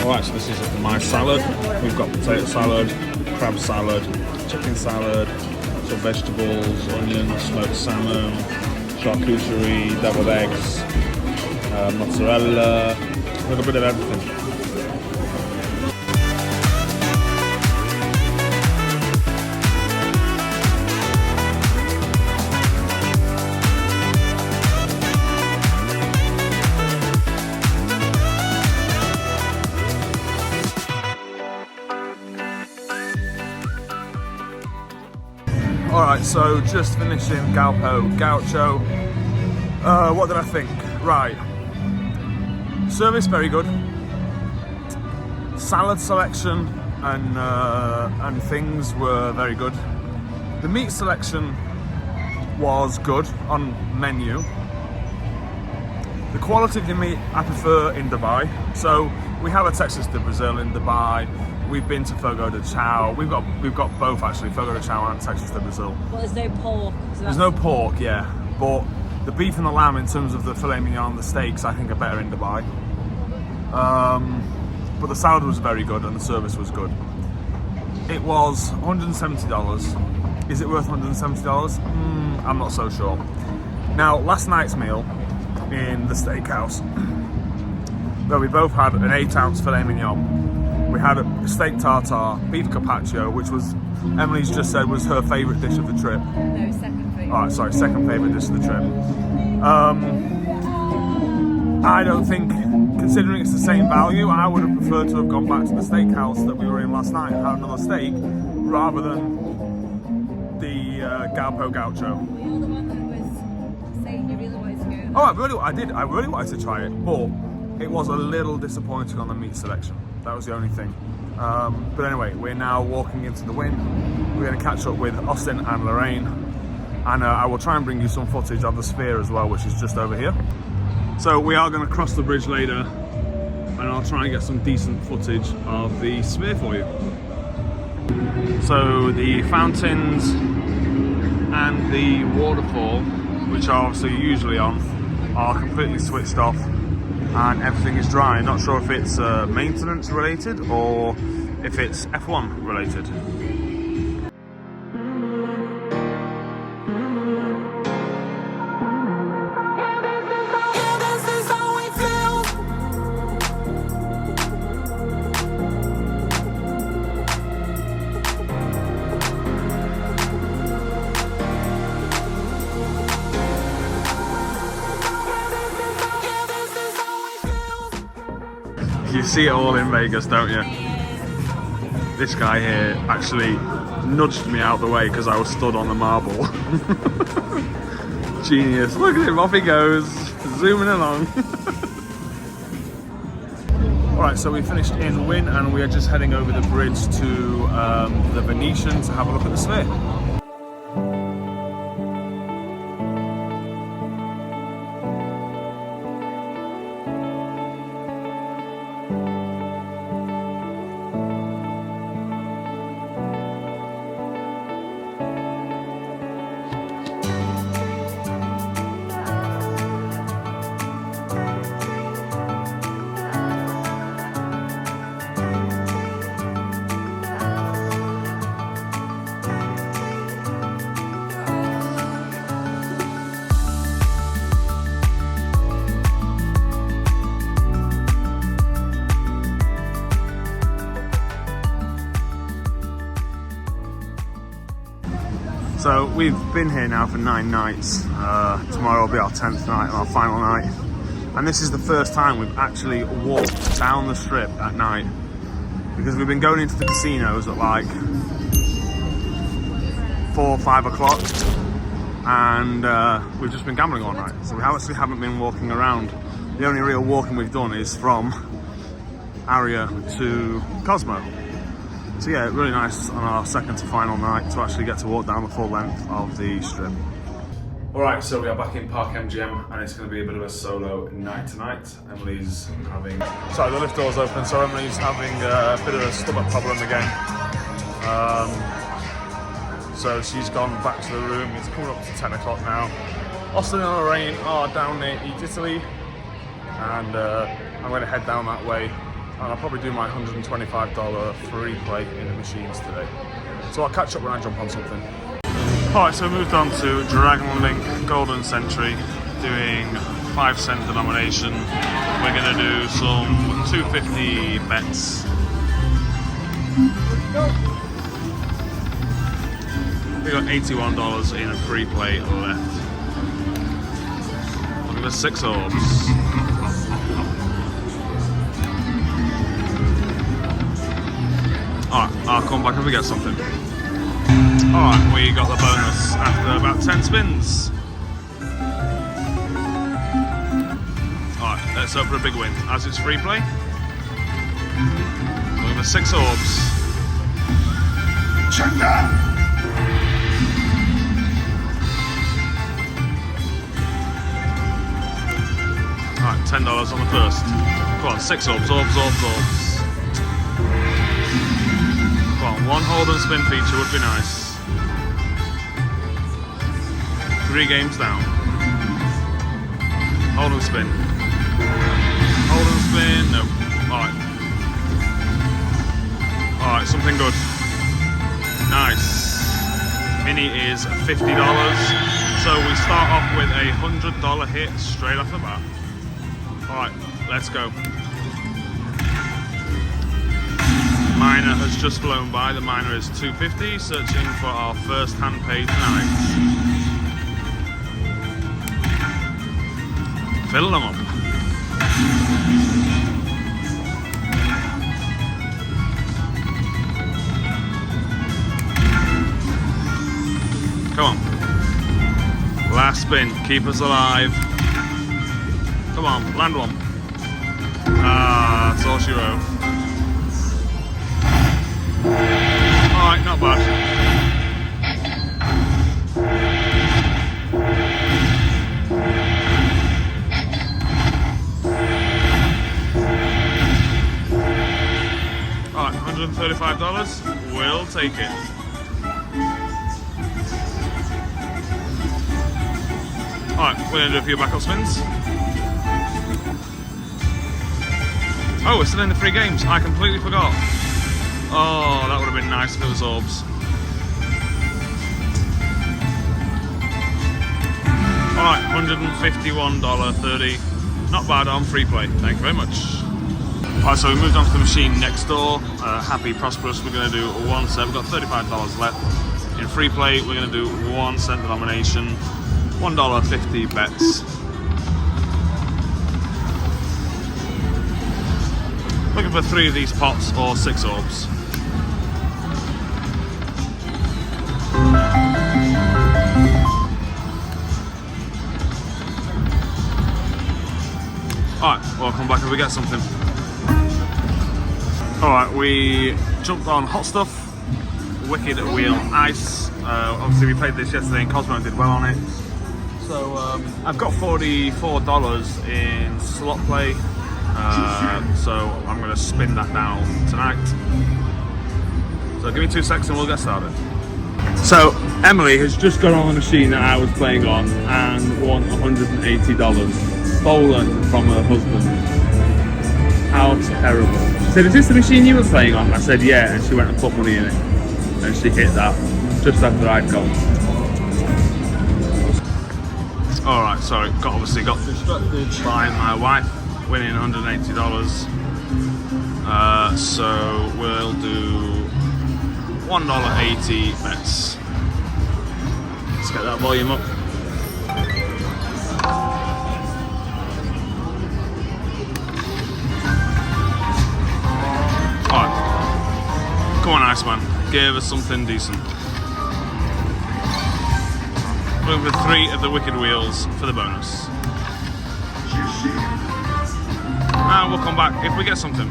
Alright, so this is my salad. We've got potato salad, crab salad, chicken salad, some vegetables, onions, smoked salmon, charcuterie, deviled eggs, mozzarella, a little bit of everything. Alright, so just finishing Galpau Gaucho. What did I think? Right. Service, very good. Salad selection and things were very good. The meat selection was good on menu. The quality of the meat I prefer in Dubai. So we have a Texas to Brazil in Dubai. We've been to Fogo de Chao. We've got both actually, Fogo de Chao and Texas to Brazil. Well, there's no pork. So there's no pork, yeah. But the beef and the lamb, in terms of the filet mignon, the steaks, I think are better in Dubai. But the salad was very good and the service was good. It was $170. Is it worth $170? I'm not so sure. Now, last night's meal in the steakhouse, where we both had an 8-ounce filet mignon. We had a steak tartare, beef carpaccio, which was, Emily's just said, was her favourite dish of the trip. No, second favourite. Alright, sorry, second favourite dish of the trip. I don't think, considering it's the same value, I would have preferred to have gone back to the steakhouse that we were in last night and had another steak, rather than the Galpau Gaucho. You're the one that was saying you really wanted to go. Oh, I really wanted to try it, but it was a little disappointing on the meat selection. That was the only thing. But anyway, we're now walking into the Wynn. We're going to catch up with Austin and Lorraine, and I will try and bring you some footage of the Sphere as well, which is just over here. So we are going to cross the bridge later, and I'll try and get some decent footage of the Sphere for you. So the fountains and the waterfall, which are obviously usually on, are completely switched off and everything is dry. Not sure if it's maintenance related or if it's F1 related. You see it all in Vegas, don't you? This guy here actually nudged me out the way because I was stood on the marble. Genius. Look at him, off he goes, zooming along. Alright, so we finished in Wynn and we are just heading over the bridge to the Venetian to have a look at the Sphere. So we've been here now for 9 nights. Tomorrow will be our 10th night and our final night. And this is the first time we've actually walked down the strip at night. Because we've been going into the casinos at like 4 or 5 o'clock. And we've just been gambling all night. So we actually haven't been walking around. The only real walking we've done is from Aria to Cosmo. So yeah, really nice on our second to final night to actually get to walk down the full length of the strip. Alright, so we are back in Park MGM and it's going to be a bit of a solo night tonight. Emily's having... Sorry, the lift door's open, so Emily's having a bit of a stomach problem again. So she's gone back to the room. It's coming up to 10 o'clock now. Austin and Lorraine are down near Eat Italy and I'm going to head down that way. And I'll probably do my $125 free play in the machines today. So I'll catch up when I jump on something. Alright, so we moved on to Dragon Link Golden Century, doing 5-cent denomination. We're going to do some 250 bets. We got $81 in a free play left. Look at the 6 orbs. Alright, I'll come back if we get something. Alright, we got the bonus after about 10 spins. Alright, let's hope for a big win. As it's free play. Look at the 6 orbs. Check that! Alright, $10 on the first. Come on, 6 orbs, orbs. Come on, 1 hold and spin feature would be nice. 3 games down. Hold and spin. Hold and spin, no. Alright. Alright, something good. Nice. Mini is $50. So we start off with a $100 hit straight off the bat. Alright, let's go. Miner has just flown by. The miner is $250, searching for our first hand pay tonight. Fill them up. Come on. Last spin, keep us alive. Come on, land one. Ah, that's all she wrote. Alright, not bad. Alright, $135. We'll take it. Alright, we're going to do a few backup spins. Oh, we're still in the free games. I completely forgot. Oh, that would have been nice if it was orbs. Alright, $151.30. Not bad on free play. Thank you very much. Alright, so we moved on to the machine next door. Happy, prosperous. We're going to do 1 cent. We've got $35 left. In free play, we're going to do 1 cent denomination, $1.50 bets. Looking for 3 of these pots or 6 orbs. Alright, we'll come back if we get something. Alright, we jumped on hot stuff, wicked wheel ice. Obviously we played this yesterday and Cosmo did well on it. So I've got $44 in slot play. So I'm going to spin that down tonight. So give me 2 seconds and we'll get started. So Emily has just got on the machine that I was playing on and won $180 stolen from her husband. How terrible. She said, "Is this the machine you were playing on?" I said, "Yeah," and she went and put money in it. And she hit that just after I'd gone. Alright, sorry, obviously got distracted by my wife winning $180. So we'll do $1.80 bets. Let's get that volume up. Alright. Come on, Iceman. Give us something decent. Looking for 3 of the wicked wheels for the bonus. And we'll come back if we get something.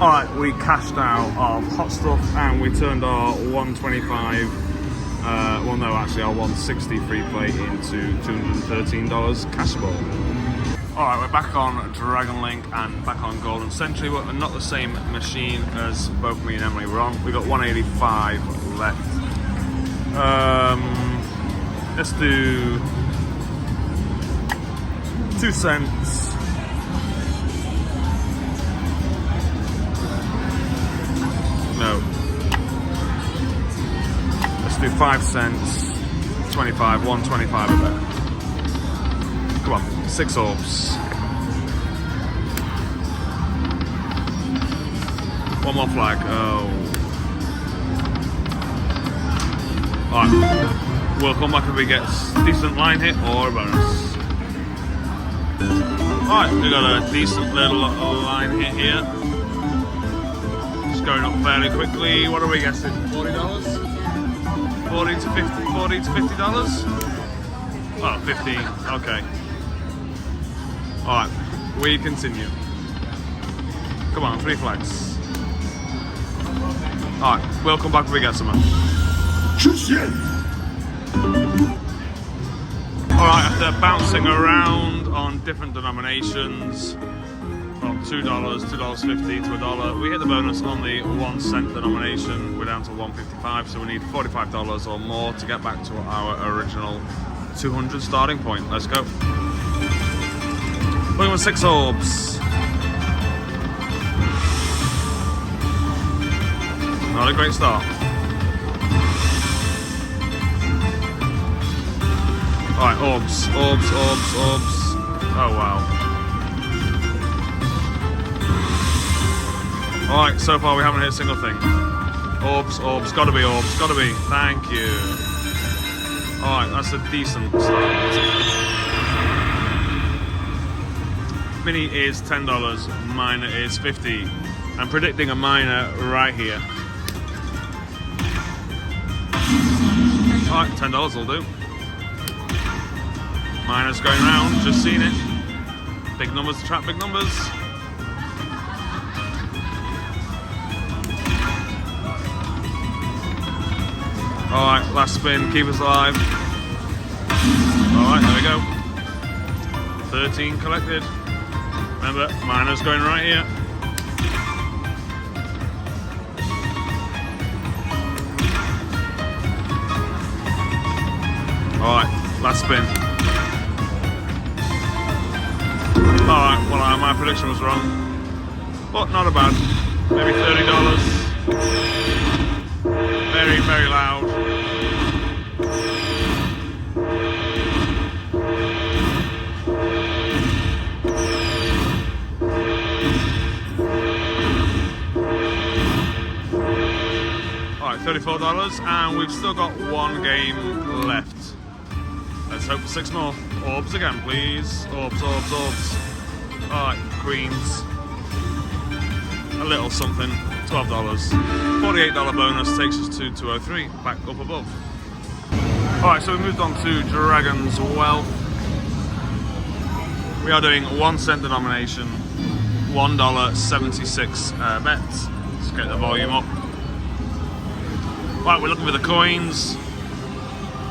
Alright, we cashed out of hot stuff and we turned our 125, well no, actually our 160 free play into $213 cashable. Alright, we're back on Dragon Link and back on Golden Century. We're not the same machine as both me and Emily were on. We got 185 left. Let's do 2 cents. No. Let's do 5 cents. 25, 125 a bet. Come on, 6 orbs. 1 more flag. Oh. Alright. We'll come back if we get a decent line hit or a bonus. Alright, we got a decent little line hit here. Just going up fairly quickly. What are we guessing? $40? 40 to $50? Oh, 15. Okay. Alright, we continue. Come on, 3 flags. Alright, we'll come back if we get some. Alright, after bouncing around on different denominations, from $2, $2.50 to $1, we hit the bonus on the 1 cent denomination. We're down to 155, so we need $45 or more to get back to our original 200 starting point. Let's go. Looking for 6 orbs. Not a great start. Alright, orbs, orbs, orbs, orbs. Oh wow. Alright, so far we haven't hit a single thing. Orbs, orbs, gotta be orbs, gotta be. Thank you. Alright, that's a decent start. Mini is $10, minor is $50. I'm predicting a minor right here. Alright, $10 will do. Minor's going round, just seen it. Big numbers to trap big numbers. Alright, last spin, keep us alive. Alright, there we go. 13 collected. Remember, minor's going right here. Alright, last spin. Alright, well my prediction was wrong. But not a bad. Maybe $30. Very, very loud. Alright, $34, and we've still got one game left. Let's hope for 6 more. Orbs again, please. Orbs, orbs, orbs. Alright, queens. A little something, $12. $48 bonus takes us to 203, back up above. Alright, so we moved on to Dragon's Wealth. We are doing 1 cent denomination, $1.76 bets. Let's get the volume up. Right, we're looking for the coins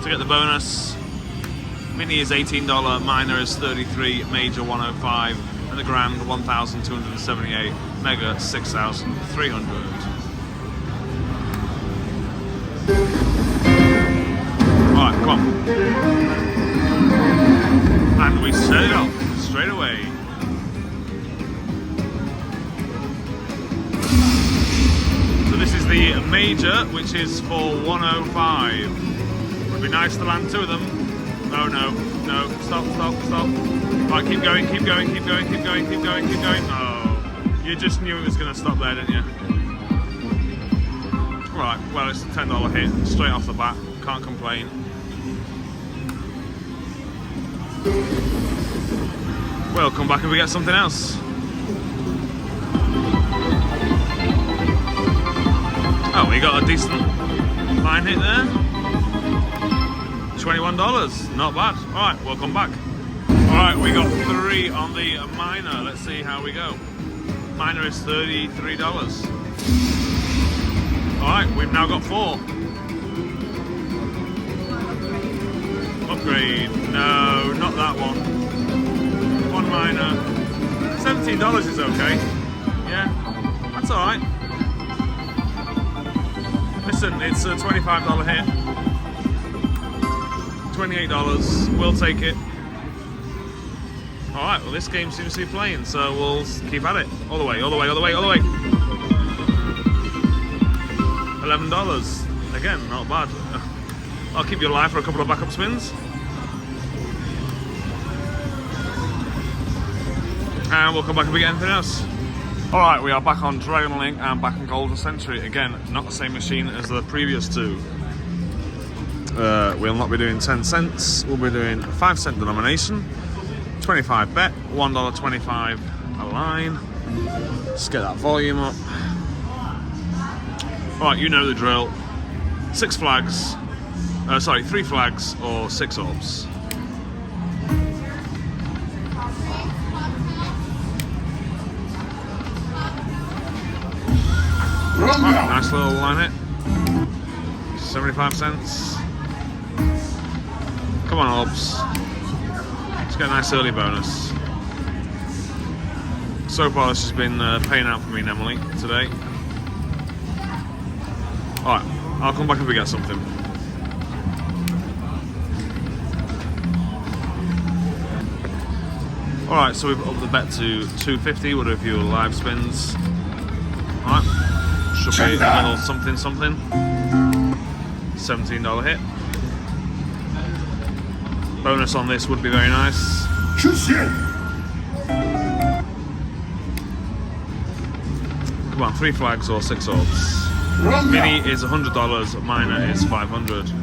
to get the bonus. Mini is $18, minor is $33, major $105, and the grand $1,278, mega $6,300. Alright, come on. And we set it off straight away. So this is the major, which is for 105. Would be nice to land 2 of them. Oh no, no, stop, stop, stop. Right, keep going, keep going, keep going, keep going, keep going, keep going. Oh, you just knew it was going to stop there, didn't you? Right, well, it's a $10 hit straight off the bat. Can't complain. We'll come back if we get something else. Oh, we got a decent line hit there. $21, not bad. Alright, we'll come back. Alright, we got 3 on the minor. Let's see how we go. Minor is $33. Alright, we've now got 4. Upgrade. No, not that one. 1 minor. $17 is okay. Yeah, that's alright. Listen, it's a $25 hit. $28, we'll take it. Alright, well this game seems to be playing, so we'll keep at it. All the way, all the way, all the way, all the way. $11. Again, not bad. I'll keep you alive for a couple of backup spins. And we'll come back if we get anything else. Alright, we are back on Dragon Link and back in Golden Century. Again, not the same machine as the previous 2. We'll not be doing 10 cents, we'll be doing 5 cent denomination, 25 bet, $1.25 a line. Let's get that volume up. Alright, you know the drill. 3 flags or 6 orbs. Right, nice little line hit. 75 cents. Come on, orbs. Let's get a nice early bonus. So far, this has been paying out for me and Emily today. Alright, I'll come back if we get something. Alright, so we've upped the bet to $2.50. We'll do a few live spins. Alright, should be a little something something. $17 hit. Bonus on this would be very nice. Come on, 3 flags or 6 orbs. Mini is $100, minor is $500.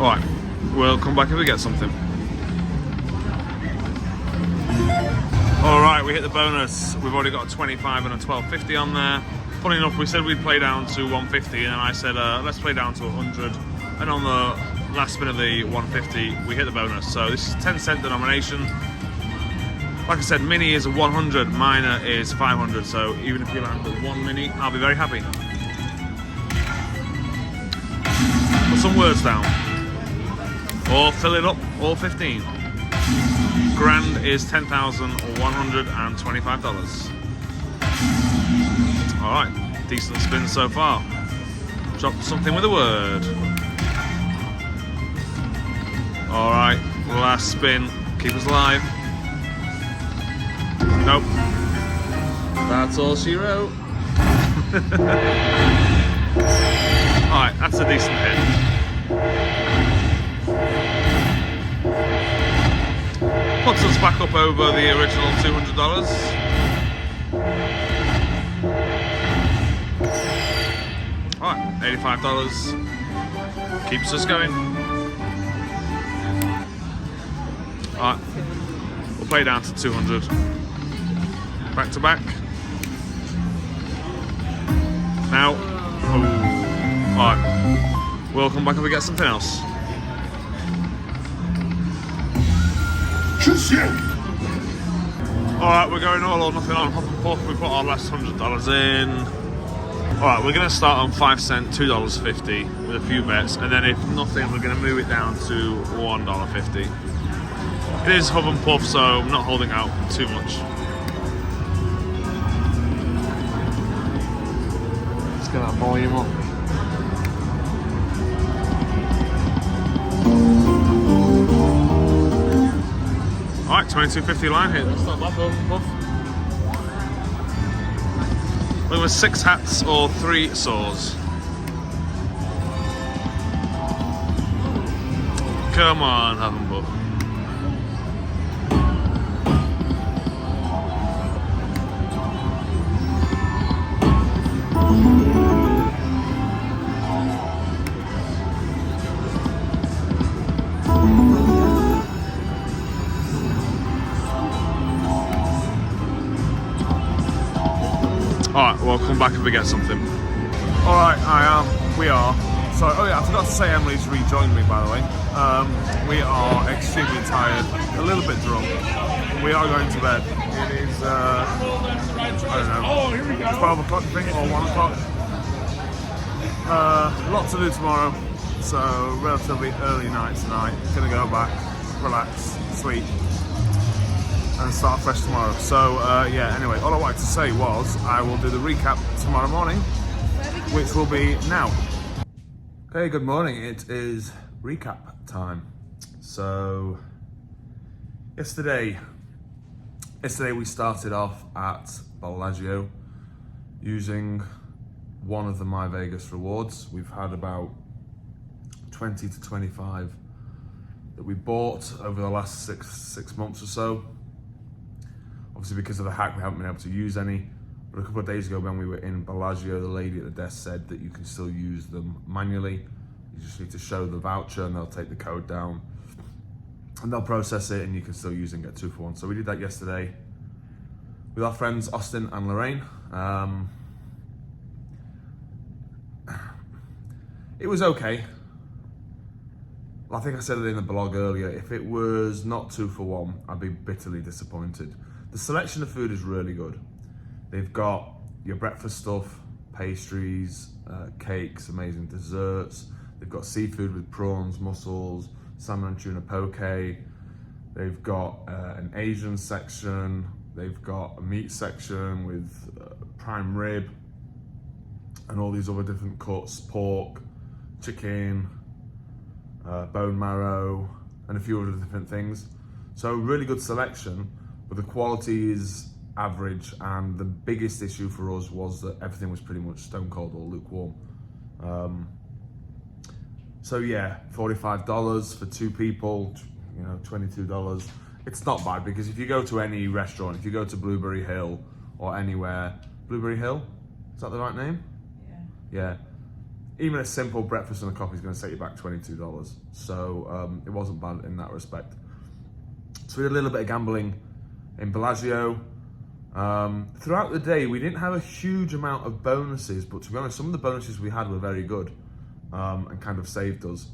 Alright, we'll come back if we get something. Alright, we hit the bonus. We've already got a 25 and a 12.50 on there. Funny enough, we said we'd play down to 150, and I said let's play down to 100. And on the last spin of the 150, we hit the bonus. So this is 10 cent denomination. Like I said, mini is 100, minor is 500. So even if you land with 1 mini, I'll be very happy. Put some words down. Or fill it up, all 15. Grand is $10,125. Alright, decent spin so far. Drop something with a word. All right, last spin. Keep us alive. Nope. That's all she wrote. Alright, that's a decent hit. Puts us back up over the original $200. Alright, $85. Keeps us going. Alright, we'll play down to 200. Back to back. Now, alright, we'll come back and we get something else. Alright, we're going all or nothing on Hop and Puff. We put our last $100 in. Alright, we're going to start on 5 cents, $2.50 with a few bets, and then if nothing, we're going to move it down to $1.50. It is Hop and Puff, so I'm not holding out too much. Get that volume up. Alright, 22.50 line hit. That's not bad, Puff. We're with 6 hats or 3 saws. Come on, have them, Puff. Alright, we'll come back if we get something. Alright, we are. So, oh yeah, I forgot to say Emily's rejoined me, by the way. We are extremely tired, a little bit drunk. We are going to bed. It is, I don't know, 12 o'clock, I think, or 1 o'clock. A lot to do tomorrow, so relatively early night tonight. Gonna go back, relax, sleep, and start fresh tomorrow. So yeah, anyway, all I wanted to say was I will do the recap tomorrow morning, which will be now. Hey, good morning. It is recap time. So yesterday we started off at Bellagio using one of the MyVegas rewards. We've had about 20 to 25 that we bought over the last six months or so. Obviously, because of the hack, we haven't been able to use any. But a couple of days ago when we were in Bellagio, the lady at the desk said that you can still use them manually. You just need to show the voucher and they'll take the code down and they'll process it and you can still use it and get 2 for 1. So we did that yesterday with our friends Austin and Lorraine. It was okay. I think I said it in the blog earlier. If it was not 2 for 1, I'd be bitterly disappointed. The selection of food is really good. They've got your breakfast stuff, pastries, cakes, amazing desserts. They've got seafood with prawns, mussels, salmon and tuna poke. They've got an Asian section. They've got a meat section with prime rib and all these other different cuts, pork, chicken, bone marrow, and a few other different things. So really good selection, but the quality is average, and the biggest issue for us was that everything was pretty much stone cold or lukewarm. So yeah, $45 for 2 people, you know, $22. It's not bad, because if you go to any restaurant, if you go to Blueberry Hill or anywhere, Blueberry Hill, is that the right name? Yeah. Even a simple breakfast and a coffee is going to set you back $22. So it wasn't bad in that respect. So we did a little bit of gambling in Bellagio. Throughout the day, we didn't have a huge amount of bonuses, but to be honest, some of the bonuses we had were very good and kind of saved us.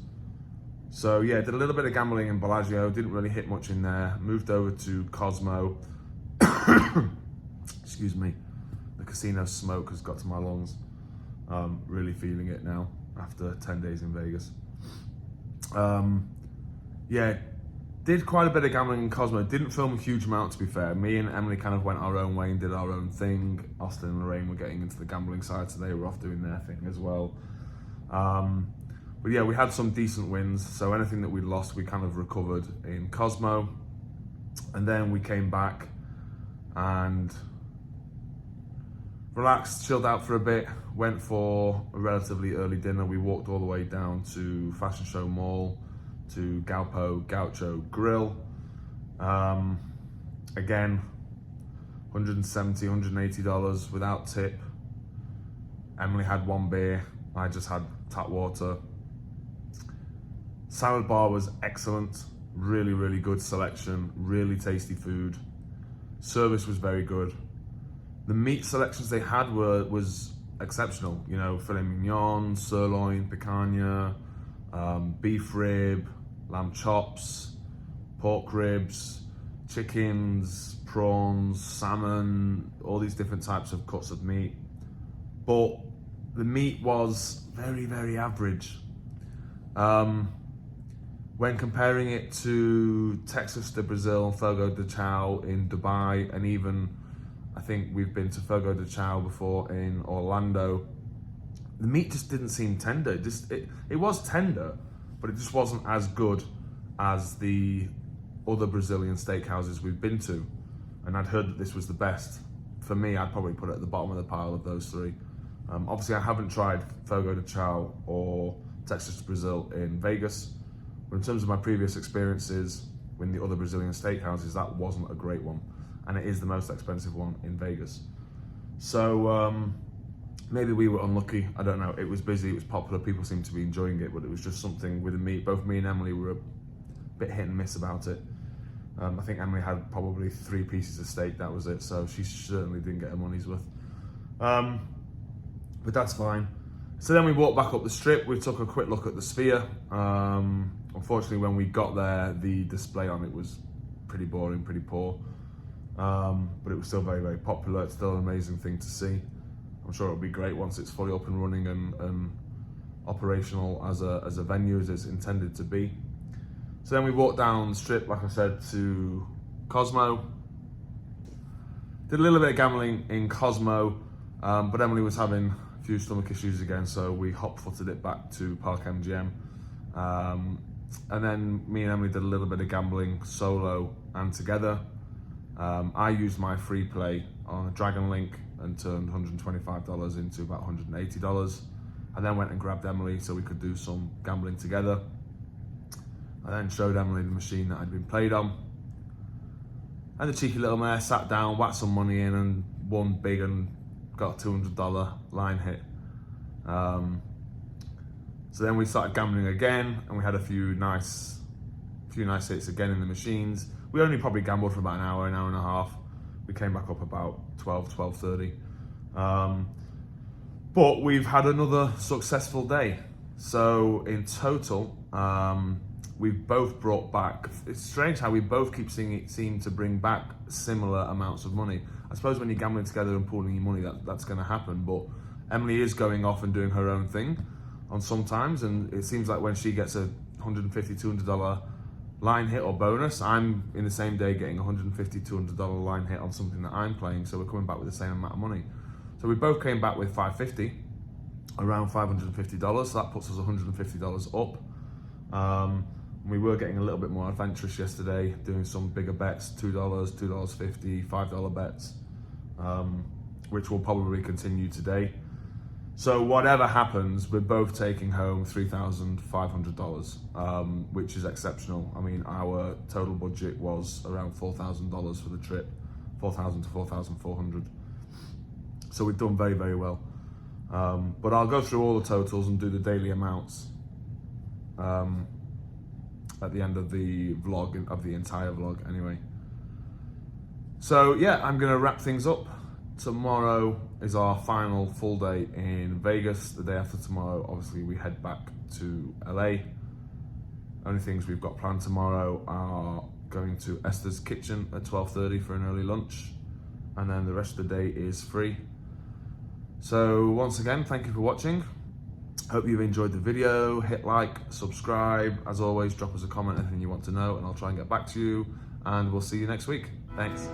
So yeah, did a little bit of gambling in Bellagio, didn't really hit much in there. Moved over to Cosmo. Excuse me. The casino smoke has got to my lungs. Really feeling it now after 10 days in Vegas. Yeah, did quite a bit of gambling in Cosmo. Didn't film a huge amount, to be fair. Me and Emily kind of went our own way and did our own thing. Austin and Lorraine were getting into the gambling side, so they were off doing their thing as well. But yeah, we had some decent wins, so anything that we lost, we kind of recovered in Cosmo. And then we came back and relaxed, chilled out for a bit, went for a relatively early dinner. We walked all the way down to Fashion Show Mall, to Galpau Gaucho Grill. Again, $170, $180 without tip. Emily had one beer, I just had tap water. Salad bar was excellent, really, really good selection, really tasty food. Service was very good. The meat selections they had was exceptional. You know, filet mignon, sirloin, picanha, beef rib, lamb chops, pork ribs, chickens, prawns, salmon, all these different types of cuts of meat. But the meat was very, very average. When comparing it to Texas de Brazil, Fogo de Chao in Dubai, and even I think we've been to Fogo de Chao before in Orlando, the meat just didn't seem tender. It was tender, but it just wasn't as good as the other Brazilian steakhouses we've been to. And I'd heard that this was the best. For me, I'd probably put it at the bottom of the pile of those three. Obviously, I haven't tried Fogo de Chao or Texas de Brazil in Vegas. But in terms of my previous experiences with the other Brazilian steakhouses, that wasn't a great one. And it is the most expensive one in Vegas. So maybe we were unlucky, I don't know. It was busy, it was popular, people seemed to be enjoying it, but it was just something with the meat. Both me and Emily were a bit hit and miss about it. I think Emily had probably 3 pieces of steak, that was it. So she certainly didn't get her money's worth. But that's fine. So then we walked back up the strip, we took a quick look at the Sphere. Unfortunately, when we got there, the display on it was pretty boring, pretty poor. But it was still very, very popular. It's still an amazing thing to see. I'm sure it'll be great once it's fully up and running and operational as a venue as it's intended to be. So then we walked down the strip, like I said, to Cosmo. Did a little bit of gambling in Cosmo, but Emily was having a few stomach issues again, so we hot-footed it back to Park MGM. And then me and Emily did a little bit of gambling solo and together. I used my free play on a Dragon Link and turned $125 into about $180. I then went and grabbed Emily so we could do some gambling together. I then showed Emily the machine that I'd been played on. And the cheeky little mare sat down, whacked some money in and won big and got a $200 line hit. So then we started gambling again and we had a few nice hits again in the machines. We only probably gambled for about an hour and a half. We came back up about 12:30. But we've had another successful day. So in total, we've both brought back, it's strange how we both keep seeing it seem to bring back similar amounts of money. I suppose when you're gambling together and pooling your money, that's gonna happen, but Emily is going off and doing her own thing on sometimes, and it seems like when she gets a $150, $200 line hit or bonus, I'm in the same day getting a $150, $200 line hit on something that I'm playing, so we're coming back with the same amount of money. So we both came back with $550, around $550, so that puts us $150 up. We were getting a little bit more adventurous yesterday, doing some bigger bets, $2, $2.50, $5 bets, which will probably continue today. So whatever happens, we're both taking home $3,500, which is exceptional. I mean, our total budget was around $4,000 for the trip, $4,000 to $4,400. So we've done very, very well. But I'll go through all the totals and do the daily amounts at the end of the vlog, of the entire vlog anyway. So yeah, I'm gonna wrap things up. Tomorrow is our final full day in Vegas. The day after tomorrow, obviously, we head back to LA. Only things we've got planned tomorrow are going to Esther's Kitchen at 12:30 for an early lunch. And then the rest of the day is free. So once again, thank you for watching. Hope you've enjoyed the video. Hit like, subscribe. As always, drop us a comment, anything you want to know, and I'll try and get back to you. And we'll see you next week. Thanks.